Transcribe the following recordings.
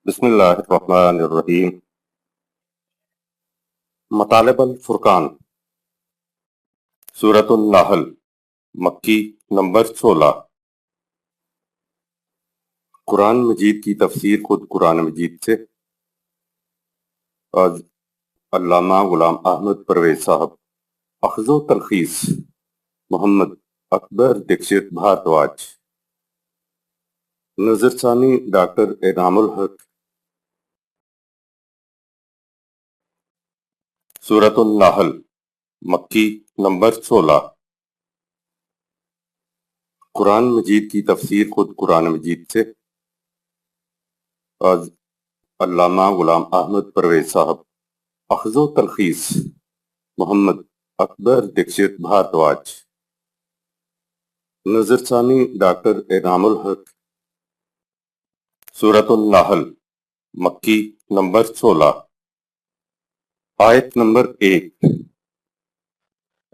بسم اللہ الرحمن الرحیم۔ مطالب الفرقان، سورۃ النحل، مکی، نمبر 16۔ قرآن مجید کی تفسیر خود قرآن مجید سے آج علامہ غلام احمد پرویز صاحب، اخذ و تلخیص محمد اکبر دکشت بھارتواج، نظر ثانی ڈاکٹر انعام الحق۔ سورۃ النحل، مکی، نمبر 16۔ قرآن مجید کی تفسیر خود قرآن مجید سے آج علامہ غلام احمد پرویز صاحب، اخذ و تلخیص محمد اکبر دکشت بھارتواج، نظر ثانی ڈاکٹر انعام الحق۔ سورۃ النحل، مکی، نمبر 16، آیت نمبر 1۔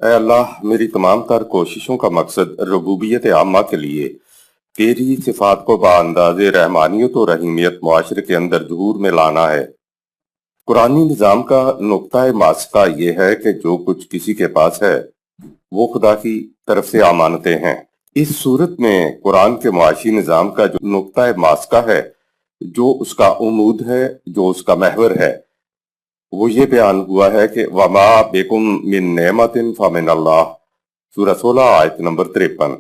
اے اللہ، میری تمام تر کوششوں کا مقصد ربوبیت عامہ کے لیے تیری صفات کو بانداز رحمانیت و رحیمیت معاشرے کے اندر ظہور میں لانا ہے۔ قرآنی نظام کا نقطۂ ماسکہ یہ ہے کہ جو کچھ کسی کے پاس ہے وہ خدا کی طرف سے امانتیں ہیں۔ اس صورت میں قرآن کے معاشی نظام کا جو نقطۂ ماسکہ ہے، جو اس کا عمود ہے، جو اس کا محور ہے، وہ یہ بیان ہوا ہے کہ وَمَا بِكُم مِّن نِعْمَةٍ فَمِنَ اللَّهِ، سورہ 16 آیت نمبر 53۔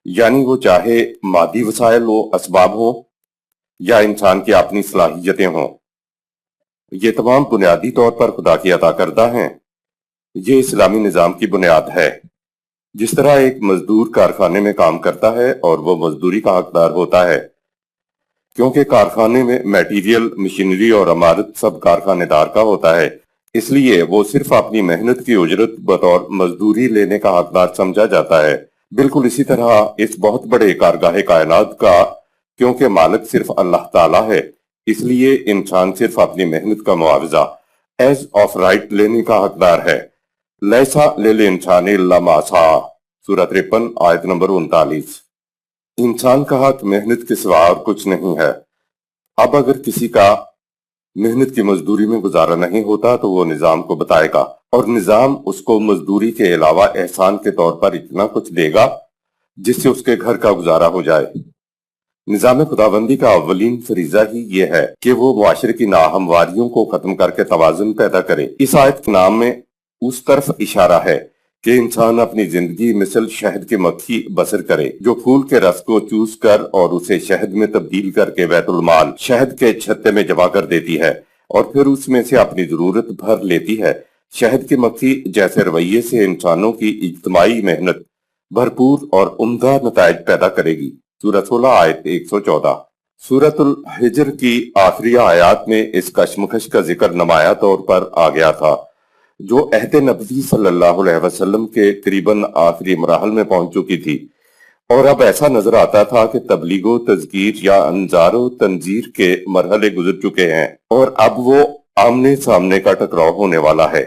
یعنی وہ چاہے مادی وسائل و اسباب ہوں یا انسان کی اپنی صلاحیتیں ہوں، یہ تمام بنیادی طور پر خدا کی عطا کردہ ہیں۔ یہ اسلامی نظام کی بنیاد ہے۔ جس طرح ایک مزدور کارخانے میں کام کرتا ہے اور وہ مزدوری کا حقدار ہوتا ہے، کیونکہ کارخانے میں میٹیریل، مشینری اور عمارت سب کارخانے دار کا ہوتا ہے، اس لیے وہ صرف اپنی محنت کی اجرت بطور مزدوری لینے کا حقدار سمجھا جاتا ہے۔ بالکل اسی طرح اس بہت بڑے کارگاہ کائنات کا کیونکہ مالک صرف اللہ تعالیٰ ہے، اس لیے انسان صرف اپنی محنت کا معاوضہ ایز آف رائٹ لینے کا حقدار ہے۔ لیسا للانسان الا ما سعی، سورہ 53 آیت نمبر 39۔ انسان کا حق محنت کے سوا اور کچھ نہیں ہے۔ اب اگر کسی کا محنت کی مزدوری میں گزارا نہیں ہوتا تو وہ نظام کو بتائے گا، اور نظام اس کو مزدوری کے علاوہ احسان کے طور پر اتنا کچھ دے گا جس سے اس کے گھر کا گزارا ہو جائے۔ نظام خداوندی کا اولین فریضہ ہی یہ ہے کہ وہ معاشرے کی ناہمواریوں کو ختم کر کے توازن پیدا کرے۔ اس آیت کے نام میں اس طرف اشارہ ہے کہ انسان اپنی زندگی مثل شہد کے مکھی بسر کرے، جو پھول کے رس کو چوس کر اور اسے شہد میں تبدیل کر کے بیت المال شہد کے چھتے میں جمع کر دیتی ہے اور پھر اس میں سے اپنی ضرورت بھر لیتی ہے۔ شہد کی مکھی جیسے رویے سے انسانوں کی اجتماعی محنت بھرپور اور عمدہ نتائج پیدا کرے گی۔ سورہ 16 آیت 114۔ سورۃ الحجر کی آخری آیات میں اس کشمکش کا ذکر نمایاں طور پر آ گیا تھا، جو عہد نبوی صلی اللہ علیہ وسلم کے قریباً آخری مراحل میں پہنچ چکی تھی، اور اب ایسا نظر آتا تھا کہ تبلیغ و تذکیر یا انذار و تنذیر کے مرحلے گزر چکے ہیں اور اب وہ آمنے سامنے کا ٹکراؤ ہونے والا ہے۔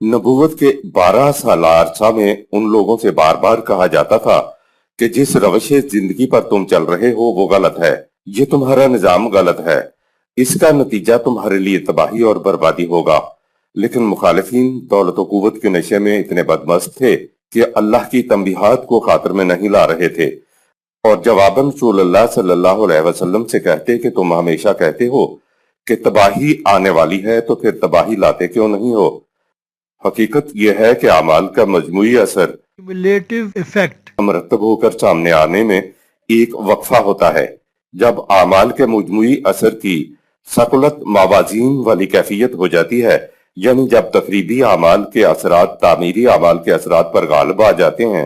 نبوت کے 12 سالہ عرصہ میں ان لوگوں سے بار بار کہا جاتا تھا کہ جس روش زندگی پر تم چل رہے ہو وہ غلط ہے، یہ تمہارا نظام غلط ہے، اس کا نتیجہ تمہارے لیے تباہی اور بربادی ہوگا۔ لیکن مخالفین دولت و قوت کے نشے میں اتنے بدمست تھے کہ اللہ کی تنبیہات کو خاطر میں نہیں لا رہے تھے، اور جواباً رسول اللہ صلی اللہ علیہ وسلم سے کہتے کہ تم ہمیشہ کہتے ہو کہ تباہی آنے والی ہے تو پھر تباہی لاتے کیوں نہیں ہو؟ حقیقت یہ ہے کہ اعمال کا مجموعی اثر مرتب ہو کر سامنے آنے میں ایک وقفہ ہوتا ہے۔ جب اعمال کے مجموعی اثر کی ثقلت موازین والی کیفیت ہو جاتی ہے، یعنی جب تقریبی اعمال کے اثرات تعمیری اعمال کے اثرات پر غالب آ جاتے ہیں،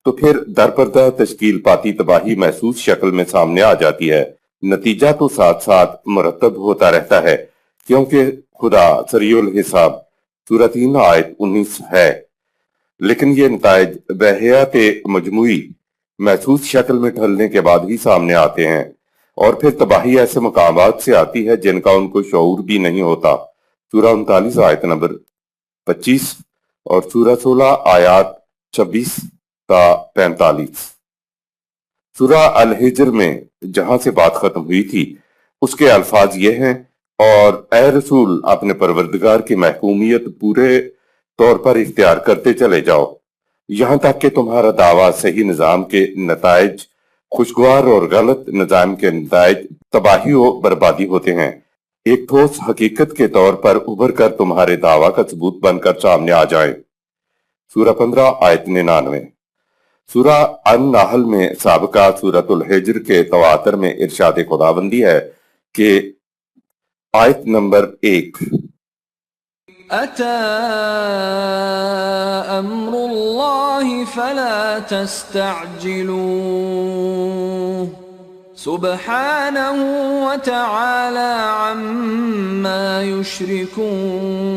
تو پھر درپردہ تشکیل پاتی تباہی محسوس شکل میں سامنے آ جاتی ہے۔ نتیجہ تو ساتھ ساتھ مرتب ہوتا رہتا ہے، کیونکہ خدا سریع الحساب، سورہ 3 آیت 19 ہے، لیکن یہ نتائج بحیثیت مجموعی محسوس شکل میں ڈھلنے کے بعد ہی سامنے آتے ہیں، اور پھر تباہی ایسے مقامات سے آتی ہے جن کا ان کو شعور بھی نہیں ہوتا۔ سورہ 39 آیت نمبر 25 اور سورہ 16 آیات 26 تا 45۔ سورہ الحجر میں جہاں سے بات ختم ہوئی تھی اس کے الفاظ یہ ہیں، اور اے رسول اپنے پروردگار کی محکومیت پورے طور پر اختیار کرتے چلے جاؤ، یہاں تک کہ تمہارا دعویٰ صحیح نظام کے نتائج خوشگوار اور غلط نظام کے نتائج تباہی و بربادی ہوتے ہیں، ایک ٹھوس حقیقت کے طور پر ابھر کر تمہارے دعویٰ کا ثبوت بن کر سامنے آ جائیں۔ سورہ 15 آیت 99۔ سورہ النحل میں سابقہ سورۃ الحجر کے تواتر میں ارشاد خداوندی ہے کہ آیت نمبر 1، أتى أمر الله فلا تستعجلوه سبحانه وتعالى عما يشركون۔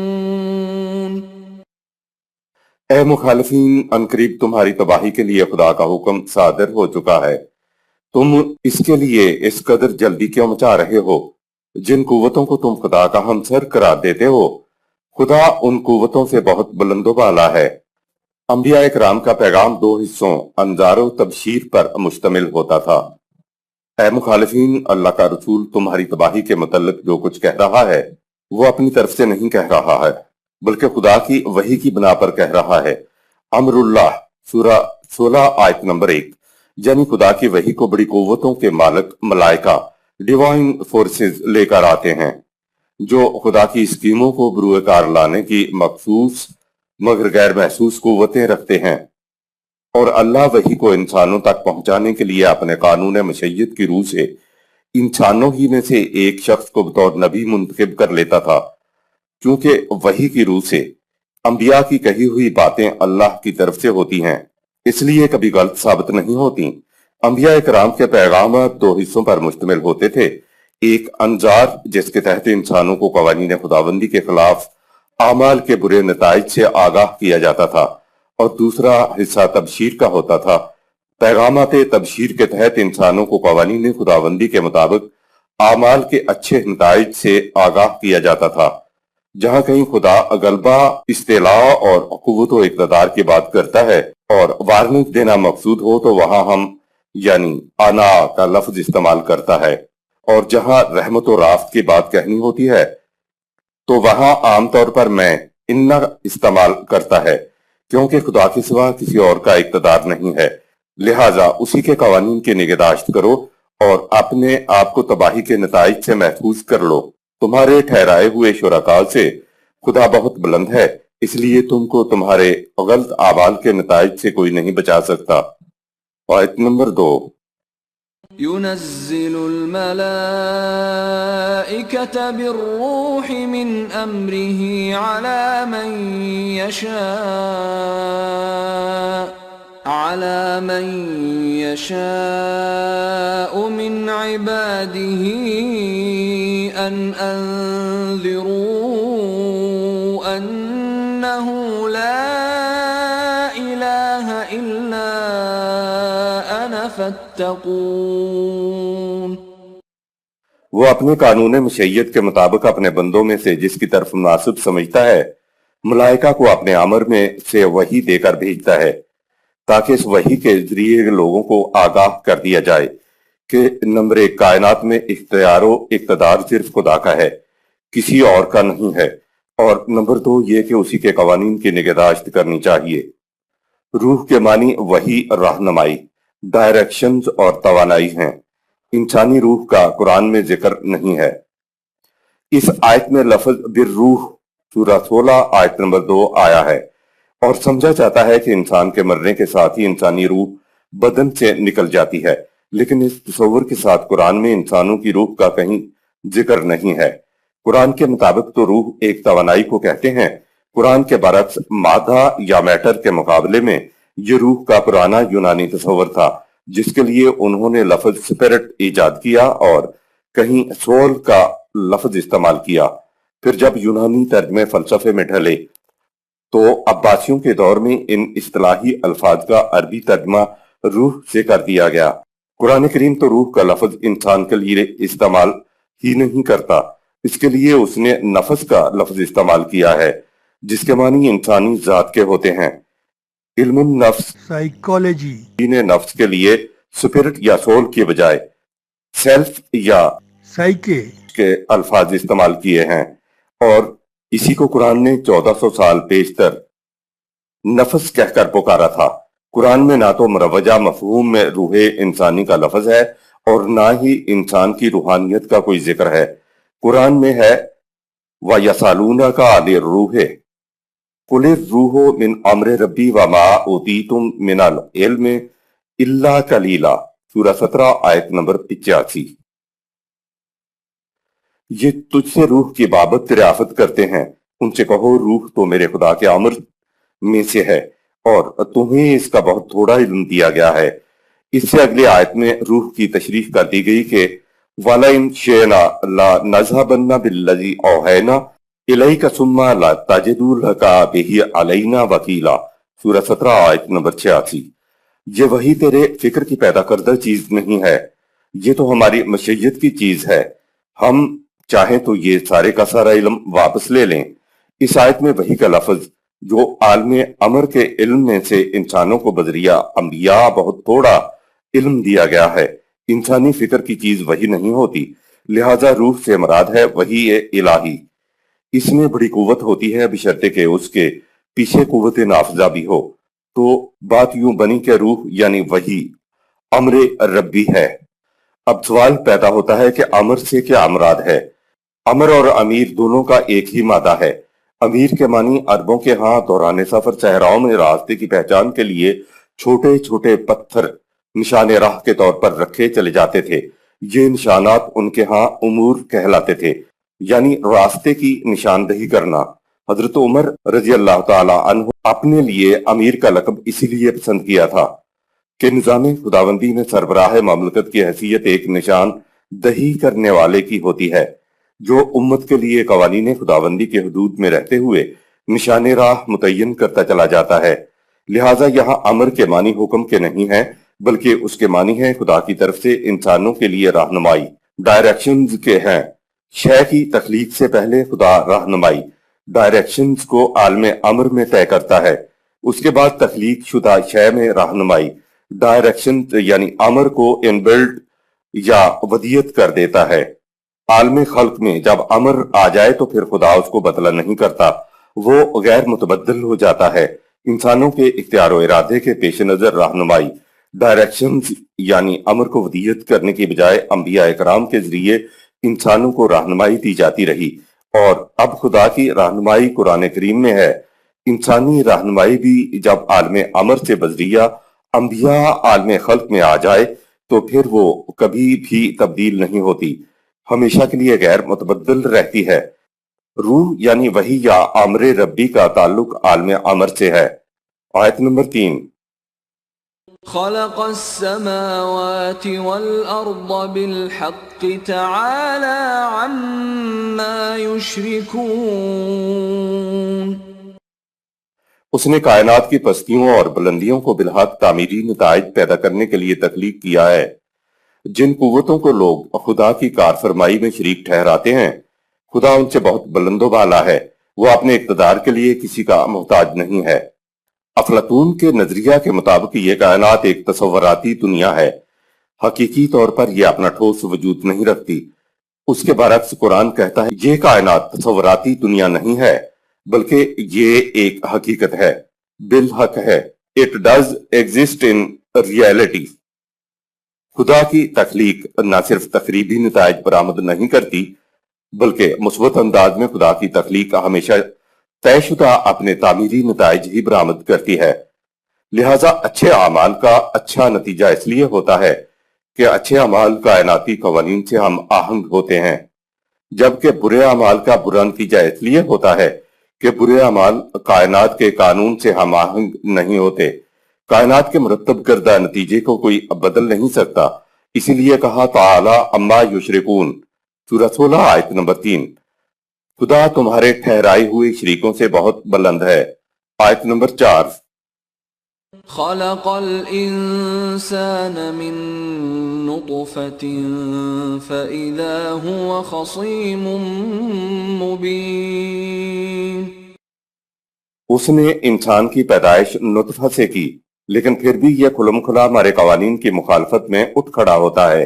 اے مخالفین، عنقریب تمہاری تباہی کے لیے خدا کا حکم صادر ہو چکا ہے، تم اس کے لیے اس قدر جلدی کیوں مچا رہے ہو؟ جن قوتوں کو تم خدا کا ہمسر قرار دیتے ہو، خدا ان قوتوں سے بہت بلند و بالا ہے۔ انبیاء اکرام کا پیغام 2 حصوں انذار و تبشیر پر مشتمل ہوتا تھا۔ اے مخالفین، اللہ کا رسول تمہاری تباہی کے متعلق جو کچھ کہہ رہا ہے وہ اپنی طرف سے نہیں کہہ رہا ہے، بلکہ خدا کی وحی کی بنا پر کہہ رہا ہے۔ امر اللہ سورہ 16 آیت نمبر 1، یعنی خدا کی وحی کو بڑی قوتوں کے مالک ملائکہ ڈیوائن فورسز لے کر آتے ہیں، جو خدا کی اسکیموں کو بروئے کار لانے کی مخصوص مگر غیر محسوس قوتیں رکھتے ہیں، اور اللہ وحی کو انسانوں تک پہنچانے کے لیے اپنے قانون مشیت کی روح سے انسانوں ہی میں سے ایک شخص کو بطور نبی منتخب کر لیتا تھا۔ چونکہ وحی کی روح سے انبیاء کی کہی ہوئی باتیں اللہ کی طرف سے ہوتی ہیں، اس لیے کبھی غلط ثابت نہیں ہوتی۔ انبیاء اکرام کے پیغامات 2 حصوں پر مشتمل ہوتے تھے، ایک انذار جس کے تحت انسانوں کو قوانین خداوندی کے خلاف اعمال کے برے نتائج سے آگاہ کیا جاتا تھا، اور دوسرا حصہ تبشیر کا ہوتا تھا۔ پیغامات تبشیر کے تحت انسانوں کو قوانین خداوندی کے مطابق اعمال کے اچھے نتائج سے آگاہ کیا جاتا تھا۔ جہاں کہیں خدا غلبہ، استعلاء اور قوت و اقتدار کی بات کرتا ہے اور وارننگ دینا مقصود ہو تو وہاں ہم یعنی انا کا لفظ استعمال کرتا ہے، اور جہاں رحمت و رافت کی بات کہنی ہوتی ہے تو وہاں عام طور پر میں انا استعمال کرتا ہے، کیونکہ خدا کے سوا کسی اور کا اقتدار نہیں ہے، لہٰذا اسی کے قوانین کی نگہداشت کرو اور اپنے آپ کو تباہی کے نتائج سے محفوظ کر لو۔ تمہارے ٹھہرائے ہوئے شرکاء سے خدا بہت بلند ہے، اس لیے تم کو تمہارے غلط اعمال کے نتائج سے کوئی نہیں بچا سکتا۔ آیت نمبر 2، ينزل الملائكة بالروح من أمره على من يشاء من عباده أن أنذروا أنه لا إله إلا أنا فاتقون۔ وہ اپنے قانون مشیت کے مطابق اپنے بندوں میں سے جس کی طرف مناسب سمجھتا ہے ملائکہ کو اپنے امر میں سے وحی دے کر بھیجتا ہے، تاکہ اس وحی کے ذریعے لوگوں کو آگاہ کر دیا جائے کہ نمبر 1 کائنات میں اختیار و اقتدار صرف خدا کا ہے، کسی اور کا نہیں ہے، اور نمبر 2 یہ کہ اسی کے قوانین کی نگہداشت کرنی چاہیے۔ روح کے معنی وحی، رہنمائی، ڈائریکشنز اور توانائی ہیں۔ انسانی روح کا قرآن میں ذکر نہیں ہے۔ اس آیت میں لفظ بالروح سورہ 16 آیت نمبر 2 آیا ہے، اور سمجھا جاتا ہے کہ انسان کے مرنے کے ساتھ ہی انسانی روح بدن سے نکل جاتی ہے، لیکن اس تصور کے ساتھ قرآن میں انسانوں کی روح کا کہیں ذکر نہیں ہے۔ قرآن کے مطابق تو روح ایک توانائی کو کہتے ہیں۔ قرآن کے برعکس مادہ یا میٹر کے مقابلے میں یہ روح کا پرانا یونانی تصور تھا، جس کے لیے انہوں نے لفظ سپیرٹ ایجاد کیا اور کہیں سول کا لفظ استعمال کیا۔ پھر جب یونانی ترجمے فلسفے میں ڈھلے تو عباسیوں کے دور میں ان اصطلاحی الفاظ کا عربی ترجمہ روح سے کر دیا گیا۔ قرآن کریم تو روح کا لفظ انسان کے لیے استعمال ہی نہیں کرتا، اس کے لیے اس نے نفس کا لفظ استعمال کیا ہے، جس کے معنی انسانی ذات کے ہوتے ہیں۔ علم النفس سائیکالوجی نے نفس کے لیے سپرٹ یا سول کے بجائے سیلف یا سائیکے کے الفاظ استعمال کیے ہیں، اور اسی کو قرآن نے 1400 سال پیشتر نفس کہہ کر پکارا تھا۔ قرآن میں نہ تو مروجہ مفہوم میں روح انسانی کا لفظ ہے اور نہ ہی انسان کی روحانیت کا کوئی ذکر ہے۔ قرآن میں ہے وَيَسْأَلُونَكَ عَنِ الرُّوحِ قُلِ الرُّوحُ مِنْ أَمْرِ رَبِّي وَمَا أُوتِيتُم مِنَ الْعِلْمِ إِلَّا قَلِيلًا، سورہ 17 آیت نمبر 85۔ یہ تجھ سے روح کی بابت دریافت کرتے ہیں، ان سے کہو روح تو میرے خدا کے امر میں سے ہے اور تمہیں اس کا بہت تھوڑا علم دیا گیا ہے۔ اس سے اگلی آیت میں روح کی تشریح کر دی گئی کہ وَلَئِن شِئْنَا لَنَذْهَبَنَّ بِالَّذِي أَوْحَيْنَا إِلَيْكَ ثُمَّ لَتَجِدُ لَكَ بِهِ عَلَيْنَا وَكِيلًا، سورہ 17 آیت نمبر 86۔ یہ وہی تیرے فکر کی پیدا کردہ چیز نہیں ہے، یہ تو ہماری مشیت کی چیز ہے، ہم چاہیں تو یہ سارے کا سارا علم واپس لے لیں۔ اس آیت میں وحی کا لفظ جو عالم امر کے علم میں سے انسانوں کو بذریعہ انبیاء بہت تھوڑا علم دیا گیا ہے۔ انسانی فکر کی چیز وحی نہیں ہوتی، لہذا روح سے مراد ہے وحی الہی۔ اس میں بڑی قوت ہوتی ہے بشرطے کہ اس کے پیچھے قوت نافذہ بھی ہو، تو بات یوں بنی کہ روح یعنی وحی امر ربی ہے۔ اب سوال پیدا ہوتا ہے کہ امر سے کیا مراد ہے؟ امر اور امیر دونوں کا ایک ہی مادہ ہے۔ امیر کے معنی عربوں کے ہاں دوران سفر صحراؤں میں راستے کی پہچان کے لیے چھوٹے چھوٹے پتھر نشان راہ کے طور پر رکھے چلے جاتے تھے۔ یہ نشانات ان کے ہاں امور کہلاتے تھے، یعنی راستے کی نشاندہی کرنا۔ حضرت عمر رضی اللہ تعالی عنہ اپنے لیے امیر کا لقب اسی لیے پسند کیا تھا کہ نظام خداوندی میں سربراہ مملکت کی حیثیت ایک نشان دہی کرنے والے کی ہوتی ہے، جو امت کے لیے قوانین خداوندی کے حدود میں رہتے ہوئے نشان راہ متعین کرتا چلا جاتا ہے۔ لہٰذا یہاں امر کے معنی حکم کے نہیں ہیں، بلکہ اس کے معنی ہے خدا کی طرف سے انسانوں کے لیے رہنمائی، ڈائریکشنز کے ہیں۔ شے کی تخلیق سے پہلے خدا رہنمائی، ڈائریکشنز کو عالم امر میں طے کرتا ہے، اس کے بعد تخلیق شدہ شے میں رہنمائی، ڈائریکشن یعنی امر کو انبلڈ یا ودیت کر دیتا ہے۔ عالم خلق میں جب امر آ جائے تو پھر خدا اس کو بدلہ نہیں کرتا، وہ غیر متبدل ہو جاتا ہے۔ انسانوں کے اختیار و ارادے کے پیش نظر رہنمائی، ڈائریکشنز یعنی امر کو ودیت کرنے کی بجائے انبیاء اکرام کے ذریعے انسانوں کو رہنمائی دی جاتی رہی، اور اب خدا کی رہنمائی قرآن کریم میں ہے۔ انسانی رہنمائی بھی جب عالم امر سے بذریعہ انبیاء عالم خلق میں آ جائے تو پھر وہ کبھی بھی تبدیل نہیں ہوتی، ہمیشہ کے لیے غیر متبدل رہتی ہے۔ روح یعنی وحی یا امر ربی کا تعلق عالم امر سے ہے۔ آیت نمبر 3۔ خلق السماوات والأرض بالحق تعالى عما يشركون۔ اس نے کائنات کی پستیوں اور بلندیوں کو بالحق تعمیری نتائج پیدا کرنے کے لیے تخلیق کیا ہے۔ جن قوتوں کو لوگ خدا کی کار فرمائی میں شریک ٹھہراتے ہیں، خدا ان سے بہت بلند و بالا ہے، وہ اپنے اقتدار کے لیے کسی کا محتاج نہیں ہے۔ افلاطون کے نظریہ کے مطابق یہ کائنات ایک تصوراتی دنیا ہے، حقیقی طور پر یہ اپنا ٹھوس وجود نہیں رکھتی۔ اس کے برعکس قرآن کہتا ہے یہ کائنات تصوراتی دنیا نہیں ہے، بلکہ یہ ایک حقیقت ہے، بالحق ہے۔ It does exist in reality۔ خدا کی تخلیق نہ صرف تقریبی نتائج برآمد نہیں کرتی، بلکہ مثبت انداز میں خدا کی تخلیق ہمیشہ طے شدہ اپنے تعمیری نتائج ہی برآمد کرتی ہے۔ لہٰذا اچھے اعمال کا اچھا نتیجہ اس لیے ہوتا ہے کہ اچھے اعمال کائناتی قوانین سے ہم آہنگ ہوتے ہیں، جبکہ برے اعمال کا برا نتیجہ اس لیے ہوتا ہے کہ برے اعمال کائنات کے قانون سے ہم آہنگ نہیں ہوتے۔ کائنات کے مرتب کردہ نتیجے کو کوئی بدل نہیں سکتا، اسی لیے کہا تعالی اما یشرکون، سورہ 16 آیت نمبر 3۔ خدا تمہارے ٹھہرائے ہوئے شریکوں سے بہت بلند ہے۔ آیت نمبر 4۔ خلق الانسان من نطفة فإذا هو خصيم مبين۔ اس نے انسان کی پیدائش نطفہ سے کی، لیکن پھر بھی یہ کھلم کھلا ہمارے قوانین کی مخالفت میں اٹھ کھڑا ہوتا ہے۔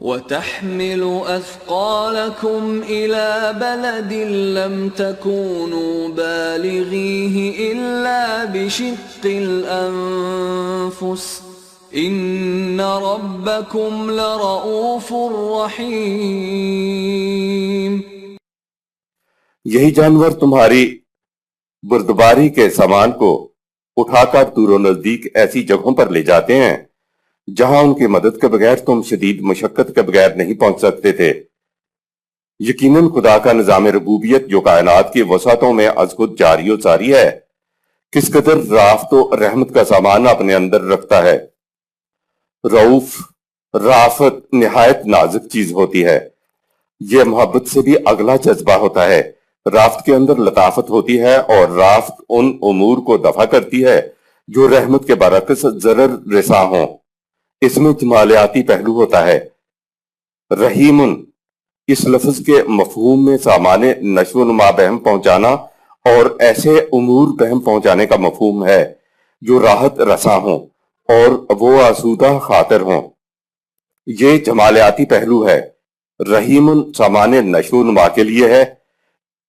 وَتَحْمِلُ أَثْقَالَكُمْ إِلَى بَلَدٍ لَّمْ تَكُونُوا بَالِغِيهِ إِلَّا بِشِقِّ الْأَنفُسِ إِنَّ رَبَّكُمْ لَرَءُوفٌ رَّحِيمٌ۔ یہی جانور تمہاری بردباری کے سامان کو اٹھا کر دور و نزدیک ایسی جگہوں پر لے جاتے ہیں جہاں ان کی مدد کے بغیر تم شدید مشقت کے بغیر نہیں پہنچ سکتے تھے۔ یقیناً خدا کا نظام ربوبیت جو کائنات کی وسعتوں میں از خود جاری و ساری ہے، کس قدر رافت و رحمت کا سامان اپنے اندر رکھتا ہے۔ رعوف، رافت نہایت نازک چیز ہوتی ہے، یہ محبت سے بھی اگلا جذبہ ہوتا ہے۔ رافت کے اندر لطافت ہوتی ہے اور رافت ان امور کو دفع کرتی ہے جو رحمت کے برعکس ضرر رساں ہوں۔ اس میں جمالیاتی پہلو ہوتا ہے۔ رحیم اس لفظ کے مفہوم میں سامان نشو و نما بہم پہنچانا اور ایسے امور بہم پہنچانے کا مفہوم ہے جو راحت رساں ہوں اور وہ آسودہ خاطر ہوں۔ یہ جمالیاتی پہلو ہے۔ رحیم سامان نشو و نما کے لیے ہے،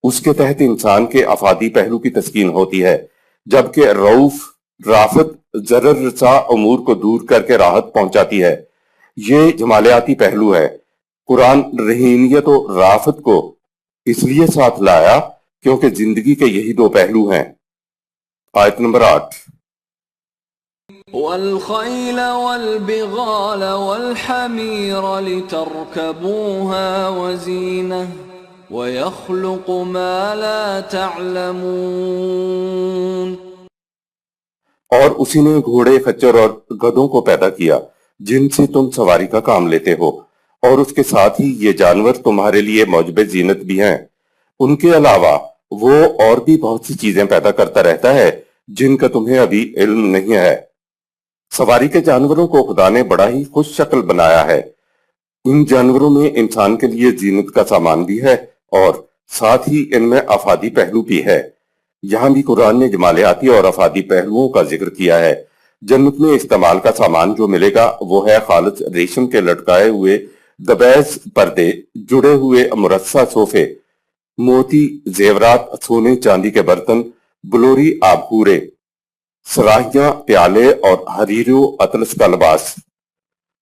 اس کے تحت انسان کے افادی پہلو کی تسکین ہوتی ہے، جبکہ رعوف رافت ضرر رساں امور کو دور کر کے راحت پہنچاتی ہے۔ یہ جمالیاتی پہلو ہے۔ قرآن رحیمیت و رافت کو اس لیے ساتھ لایا کیونکہ زندگی کے یہی دو پہلو ہیں۔ آیت نمبر 8۔ وَالْخَيْلَ وَالْبِغَالَ وَالْحَمِيرَ لِتَرْكَبُوهَا وَزِينَةً وَيَخْلُقُ مَا لَا تَعْلَمُونَ۔ اور اسی نے گھوڑے، خچر اور گدھوں کو پیدا کیا جن سے تم سواری کا کام لیتے ہو، اور اس کے ساتھ ہی یہ جانور تمہارے لیے موجب زینت بھی ہیں۔ ان کے علاوہ وہ اور بھی بہت سی چیزیں پیدا کرتا رہتا ہے جن کا تمہیں ابھی علم نہیں ہے۔ سواری کے جانوروں کو خدا نے بڑا ہی خوش شکل بنایا ہے۔ ان جانوروں میں انسان کے لیے زینت کا سامان بھی ہے اور ساتھ ہی ان میں افادی پہلو بھی ہے۔ یہاں بھی قرآن نے جمالیاتی اور افادی پہلوؤں کا ذکر کیا ہے۔ جنت میں استعمال کا سامان جو ملے گا وہ ہے خالص ریشم کے لٹکائے ہوئے دبیز پردے، جڑے ہوئے مرصع صوفے، موتی زیورات، سونے چاندی کے برتن، بلوری آبھورے، سراہیاں، پیالے اور حریر و اطلس کا لباس۔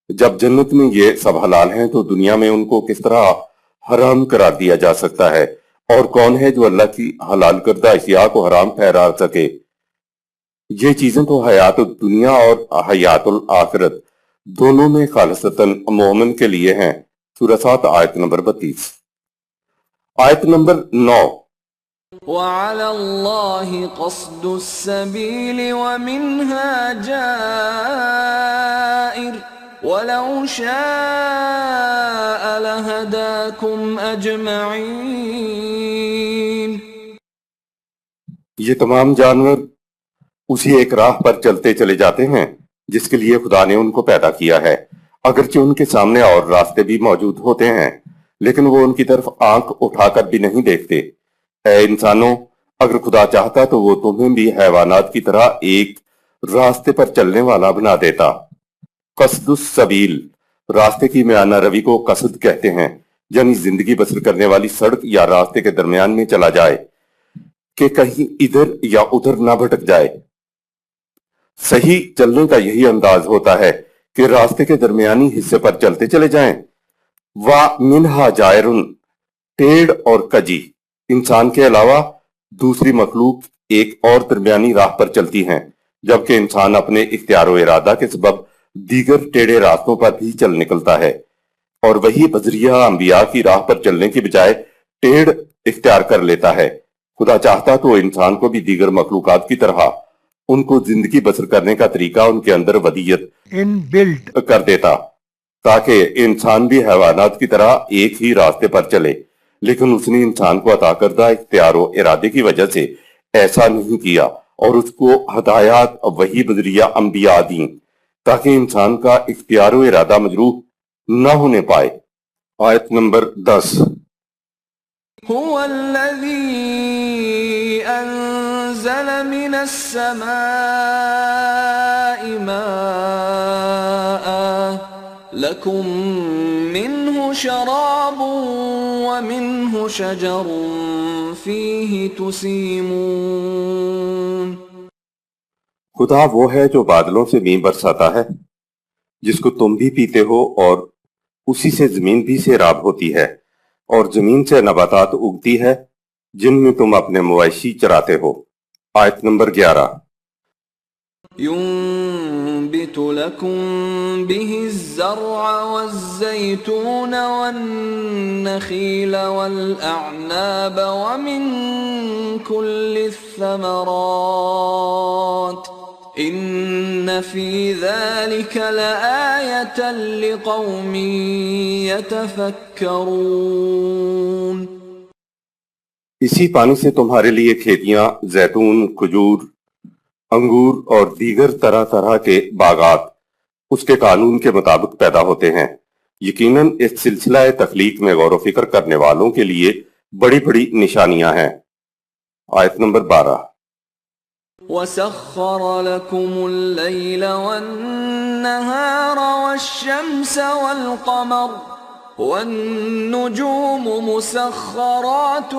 جب جنت میں یہ سب حلال ہیں تو دنیا میں ان کو کس طرح حرام قرار دیا جا سکتا ہے؟ اور کون ہے جو اللہ کی حلال کردہ اشیاء کو حرام ٹھہرا سکے؟ یہ چیزیں تو حیات الدنیا اور حیات الآخرت دونوں میں خالصتاً مومن کے لیے ہیں۔ سورہ 7 آیت نمبر 32۔ آیت نمبر 9۔ وَعَلَى اللَّهِ قَصْدُ السَّبِيلِ وَمِنْهَا جَائِرٌ وَلَوْ شَاءَ لَهَدَاكُمْ أَجْمَعِينَ۔ یہ تمام جانور اسی ایک راہ پر چلتے چلے جاتے ہیں جس کے لیے خدا نے ان کو پیدا کیا ہے، اگرچہ ان کے سامنے اور راستے بھی موجود ہوتے ہیں لیکن وہ ان کی طرف آنکھ اٹھا کر بھی نہیں دیکھتے۔ اے انسانوں، اگر خدا چاہتا تو وہ تمہیں بھی حیوانات کی طرح ایک راستے پر چلنے والا بنا دیتا۔ قصد السبیل، راستے کی میانہ روی کو قصد کہتے ہیں، یعنی زندگی بسر کرنے والی سڑک یا راستے کے درمیان میں چلا جائے کہ کہیں ادھر یا ادھر نہ بھٹک جائے۔ صحیح چلنے کا یہی انداز ہوتا ہے کہ راستے کے درمیانی حصے پر چلتے چلے جائیں۔ وَمِنْهَا جَائِرٌ، ٹیڑھ اور کجی، انسان کے علاوہ دوسری مخلوق ایک اور درمیانی راہ پر چلتی ہیں، جبکہ انسان اپنے اختیار و ارادہ کے سبب دیگر ٹیڑھے راستوں پر بھی چل نکلتا ہے، اور وہی بذریعہ انبیاء کی راہ پر چلنے کی بجائے ٹیڑھ اختیار کر لیتا ہے۔ خدا چاہتا تو انسان کو بھی دیگر مخلوقات کی طرح ان کو زندگی بسر کرنے کا طریقہ ان کے اندر ودیت inbuilt کر دیتا تاکہ انسان بھی حیوانات کی طرح ایک ہی راستے پر چلے، لیکن اس نے انسان کو عطا کردہ اختیار و ارادے کی وجہ سے ایسا نہیں کیا اور اس کو ہدایات وہی بذریعہ انبیاء دیں تاکہ انسان کا اختیار و ارادہ مجروح نہ ہونے پائے۔ آیت نمبر 10۔ هو الذي أنزل من السماء ماء لكم منه شراب ومنه شجر فيه تسيمون. خدا وہ ہے جو بادلوں سے مینہ برساتا ہے جس کو تم بھی پیتے ہو، اور اسی سے زمین بھی سیراب ہوتی ہے، اور زمین سے نباتات اگتی ہے جن میں تم اپنے مویشی چراتے ہو. آیت نمبر 11. ينبت لكم به الزرع والزيتون والنخيل والأعناب ومن كل الثمرات إن في ذلك لآية لقوم يتفكرون. اسی پانی سے تمہارے لیے کھیتیاں، زیتون، کھجور، انگور اور دیگر طرح طرح کے باغات اس کے قانون کے مطابق پیدا ہوتے ہیں. یقیناً اس سلسلہ تخلیق میں غور و فکر کرنے والوں کے لیے بڑی بڑی نشانیاں ہیں. آیت نمبر 12. وَسَخَّرَ لَكُمُ اللَّيْلَ وَالنَّهَارَ وَالشَّمْسَ وَالْقَمَرَ وَالنُّجُومُ مُسَخَّرَاتٌ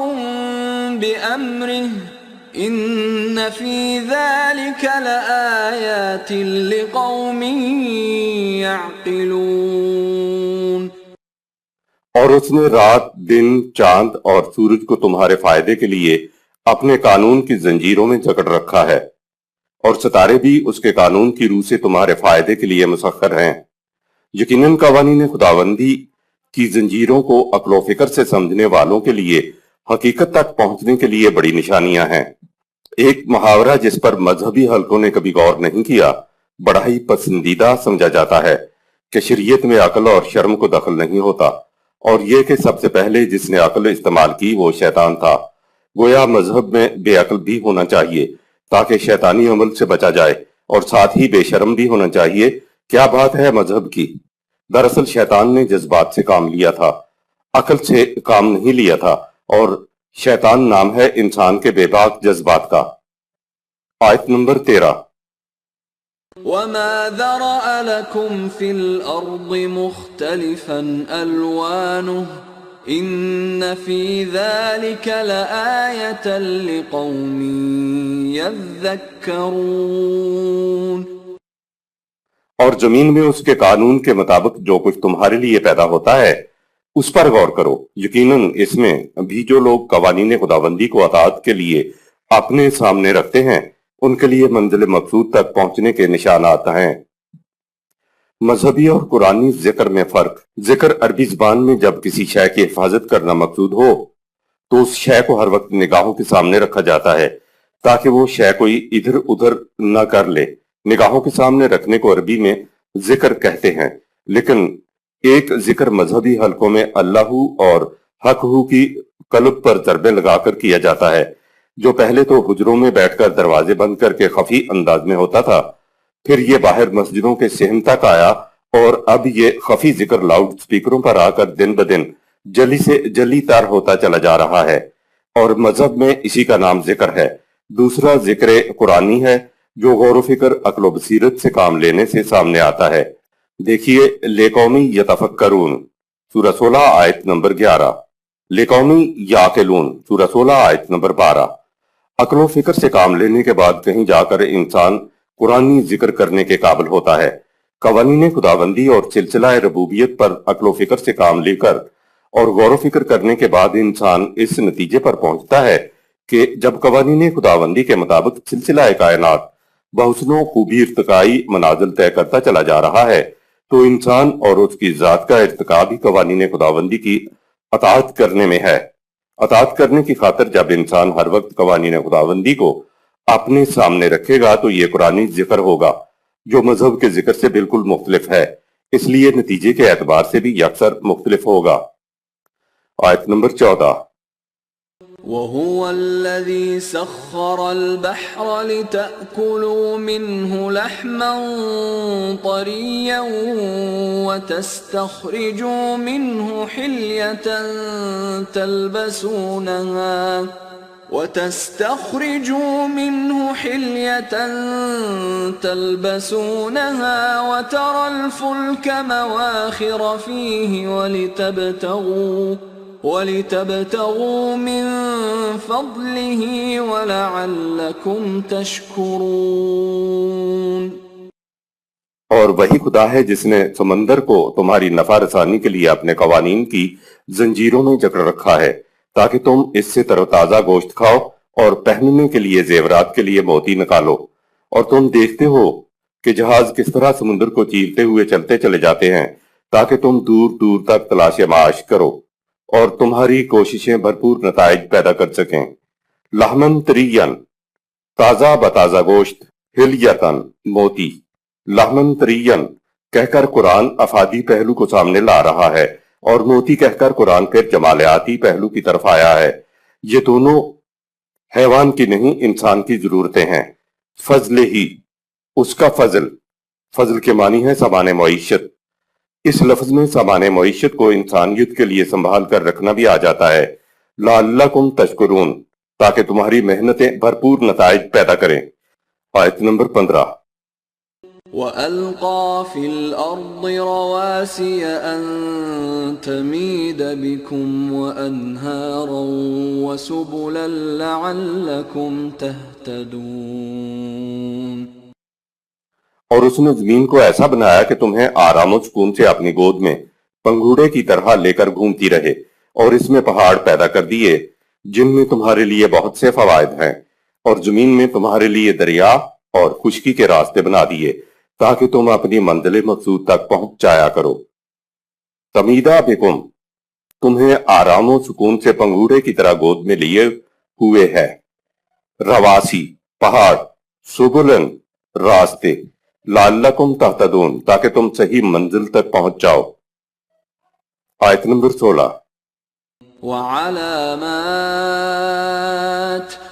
بِأَمْرِهِ إِنَّ فِي ذَلِكَ لَآيَاتٍ لِقَوْمٍ يَعْقِلُونَ. اور اس نے رات، دن، چاند اور سورج کو تمہارے فائدے کے لیے اپنے قانون کی زنجیروں میں جکڑ رکھا ہے، اور ستارے بھی اس کے قانون کی روح سے تمہارے فائدے کے لیے مسخر ہیں. یقیناً قوانین خداوندی کی زنجیروں کو عقل و فکر سے سمجھنے والوں کے لیے حقیقت تک پہنچنے کے لیے بڑی نشانیاں ہیں. ایک محاورہ جس پر مذہبی حلقوں نے کبھی غور نہیں کیا بڑا ہی پسندیدہ سمجھا جاتا ہے کہ شریعت میں عقل اور شرم کو دخل نہیں ہوتا، اور یہ کہ سب سے پہلے جس نے عقل استعمال کی وہ شیطان تھا. گویا مذہب میں بے عقل بھی ہونا چاہیے تاکہ شیطانی عمل سے بچا جائے، اور ساتھ ہی بے شرم بھی ہونا چاہیے. کیا بات ہے مذہب کی! دراصل شیطان نے جذبات سے کام لیا تھا، عقل سے کام نہیں لیا تھا، اور شیطان نام ہے انسان کے بے باک جذبات کا. آیت نمبر 13. وَمَا ذَرَأَ لَكُمْ فِي الْأَرْضِ مُخْتَلِفًا أَلْوَانُهُ إِنَّ فِي ذَلِكَ لَآيَةً لِقَوْمٍ يَذَّكَّرُونَ. اور زمین میں اس کے قانون کے مطابق جو کچھ تمہارے لیے پیدا ہوتا ہے اس پر غور کرو. یقیناً اس میں بھی جو لوگ قوانین خداوندی کو اطاعت کے لیے اپنے سامنے رکھتے ہیں ان کے لیے منزل مقصود تک پہنچنے کے نشانات ہیں. مذہبی اور قرآنی ذکر میں فرق. ذکر عربی زبان میں جب کسی شے کی حفاظت کرنا مقصود ہو تو اس شے کو ہر وقت نگاہوں کے سامنے رکھا جاتا ہے تاکہ وہ شے کوئی ادھر ادھر نہ کر لے. نگاہوں کے سامنے رکھنے کو عربی میں ذکر کہتے ہیں، لیکن ایک ذکر مذہبی حلقوں میں اللہ اور حق ہو کی قلب پر ضربیں لگا کر کیا جاتا ہے، جو پہلے تو حجروں میں بیٹھ کر دروازے بند کر کے خفی انداز میں ہوتا تھا، پھر یہ باہر مسجدوں کے صحن تک آیا، اور اب یہ خفی ذکر لاؤڈ سپیکروں پر آ کر دن بدن جلی سے جلی تر ہوتا چلا جا رہا ہے، اور مذہب میں اسی کا نام ذکر ہے. دوسرا ذکر قرآنی ہے جو غور و فکر، عقل و بصیرت سے کام لینے سے سامنے آتا ہے. دیکھیے لِقَوْمٍ یَتَفَکَّرُونَ سورہ 16 آیت نمبر 11، لِقَوْمٍ یَعْقِلُونَ سورہ 16 آیت نمبر 12. عقل و فکر سے کام لینے کے بعد کہیں جا کر انسان قرآنی ذکر کرنے کے قابل ہوتا ہے. قوانین خداوندی اور سلسلہ ربوبیت پر عقل و فکر سے کام لے کر اور غور و فکر کرنے کے بعد انسان اس نتیجے پر پہنچتا ہے کہ جب قوانین خداوندی کے مطابق سلسلہ کائنات بحسن و خوبی ارتقائی منازل طے کرتا چلا جا رہا ہے تو انسان اور اس کی ذات کا ارتقا بھی قوانین خداوندی کی اطاعت کرنے میں ہے. اطاعت کرنے کی خاطر جب انسان ہر وقت قوانین خداوندی کو اپنے سامنے رکھے گا تو یہ قرآنی ذکر ہوگا جو مذہب کے ذکر سے بالکل مختلف ہے، اس لیے نتیجے کے اعتبار سے بھی یکسر مختلف ہوگا. آیت نمبر 14. وَهُوَ الَّذِي سَخَّرَ الْبَحْرَ لِتَأْكُلُوا مِنْهُ لَحْمًا طَرِيًّا وَتَسْتَخْرِجُوا مِنْهُ حِلْيَةً تَلْبَسُونَهَا وَتَسْتَخْرِجُوا مِنْهُ حِلْيَةً تَلْبَسُونَهَا وَتَرَى الْفُلْكَ مَوَاخِرَ فِيهِ وَلِتَبْتَغُوا مِنْ فَضْلِهِ وَلَعَلَّكُمْ تَشْكُرُونَ۔ اور وہی خدا ہے جس نے سمندر کو تمہاری نفع رسانی کے لیے اپنے قوانین کی زنجیروں میں جکڑ رکھا ہے تاکہ تم اس سے تر و تازہ گوشت کھاؤ اور پہننے کے لیے زیورات کے لیے موتی نکالو، اور تم دیکھتے ہو کہ جہاز کس طرح سمندر کو چیرتے ہوئے چلتے چلے جاتے ہیں تاکہ تم دور دور تک تلاش معاش کرو اور تمہاری کوششیں بھرپور نتائج پیدا کر سکیں۔ لحمن طریًّا، تازہ بتازہ گوشت، ہلیتن، موتی۔ لحمن طریًّا کہہ کر قرآن افادی پہلو کو سامنے لا رہا ہے، اور موتی کہہ کر قرآن پھر جمالیاتی پہلو کی طرف آیا ہے۔ یہ دونوں حیوان کی نہیں انسان کی ضرورتیں ہیں۔ فضل ہی، اس کا فضل، فضل کے معنی ہے سامان معیشت۔ اس لفظ میں سامان معیشت کو انسانیت کے لیے سنبھال کر رکھنا بھی آ جاتا ہے۔ لعلکم تشکرون، تاکہ تمہاری محنتیں بھرپور نتائج پیدا کریں۔ آیت نمبر 15۔ وَأَلْقَى فِي الْأَرْضِ رَوَاسِيَ أَن تَمِيدَ بِكُمْ وَأَنْهَارًا وَسُبُلًا لَعَلَّكُمْ تَهْتَدُونَ۔ اور اس نے زمین کو ایسا بنایا کہ تمہیں آرام و سکون سے اپنی گود میں پنگھوڑے کی طرح لے کر گھومتی رہے، اور اس میں پہاڑ پیدا کر دیے جن میں تمہارے لیے بہت سے فوائد ہیں، اور زمین میں تمہارے لیے دریا اور خشکی کے راستے بنا دیے تاکہ تم اپنی منزل مقصود تک پہنچ جایا کرو۔ تمیدہ بکم، تمہیں آرام و سکون سے پنگھوڑے کی طرح گود میں لیے ہوئے ہے۔ رواسی، پہاڑ، سبلن، راستے، لعلکم تہتدون، تاکہ تم صحیح منزل تک پہنچ جاؤ۔ آیت نمبر 16۔ وَعَلَامَاتٍ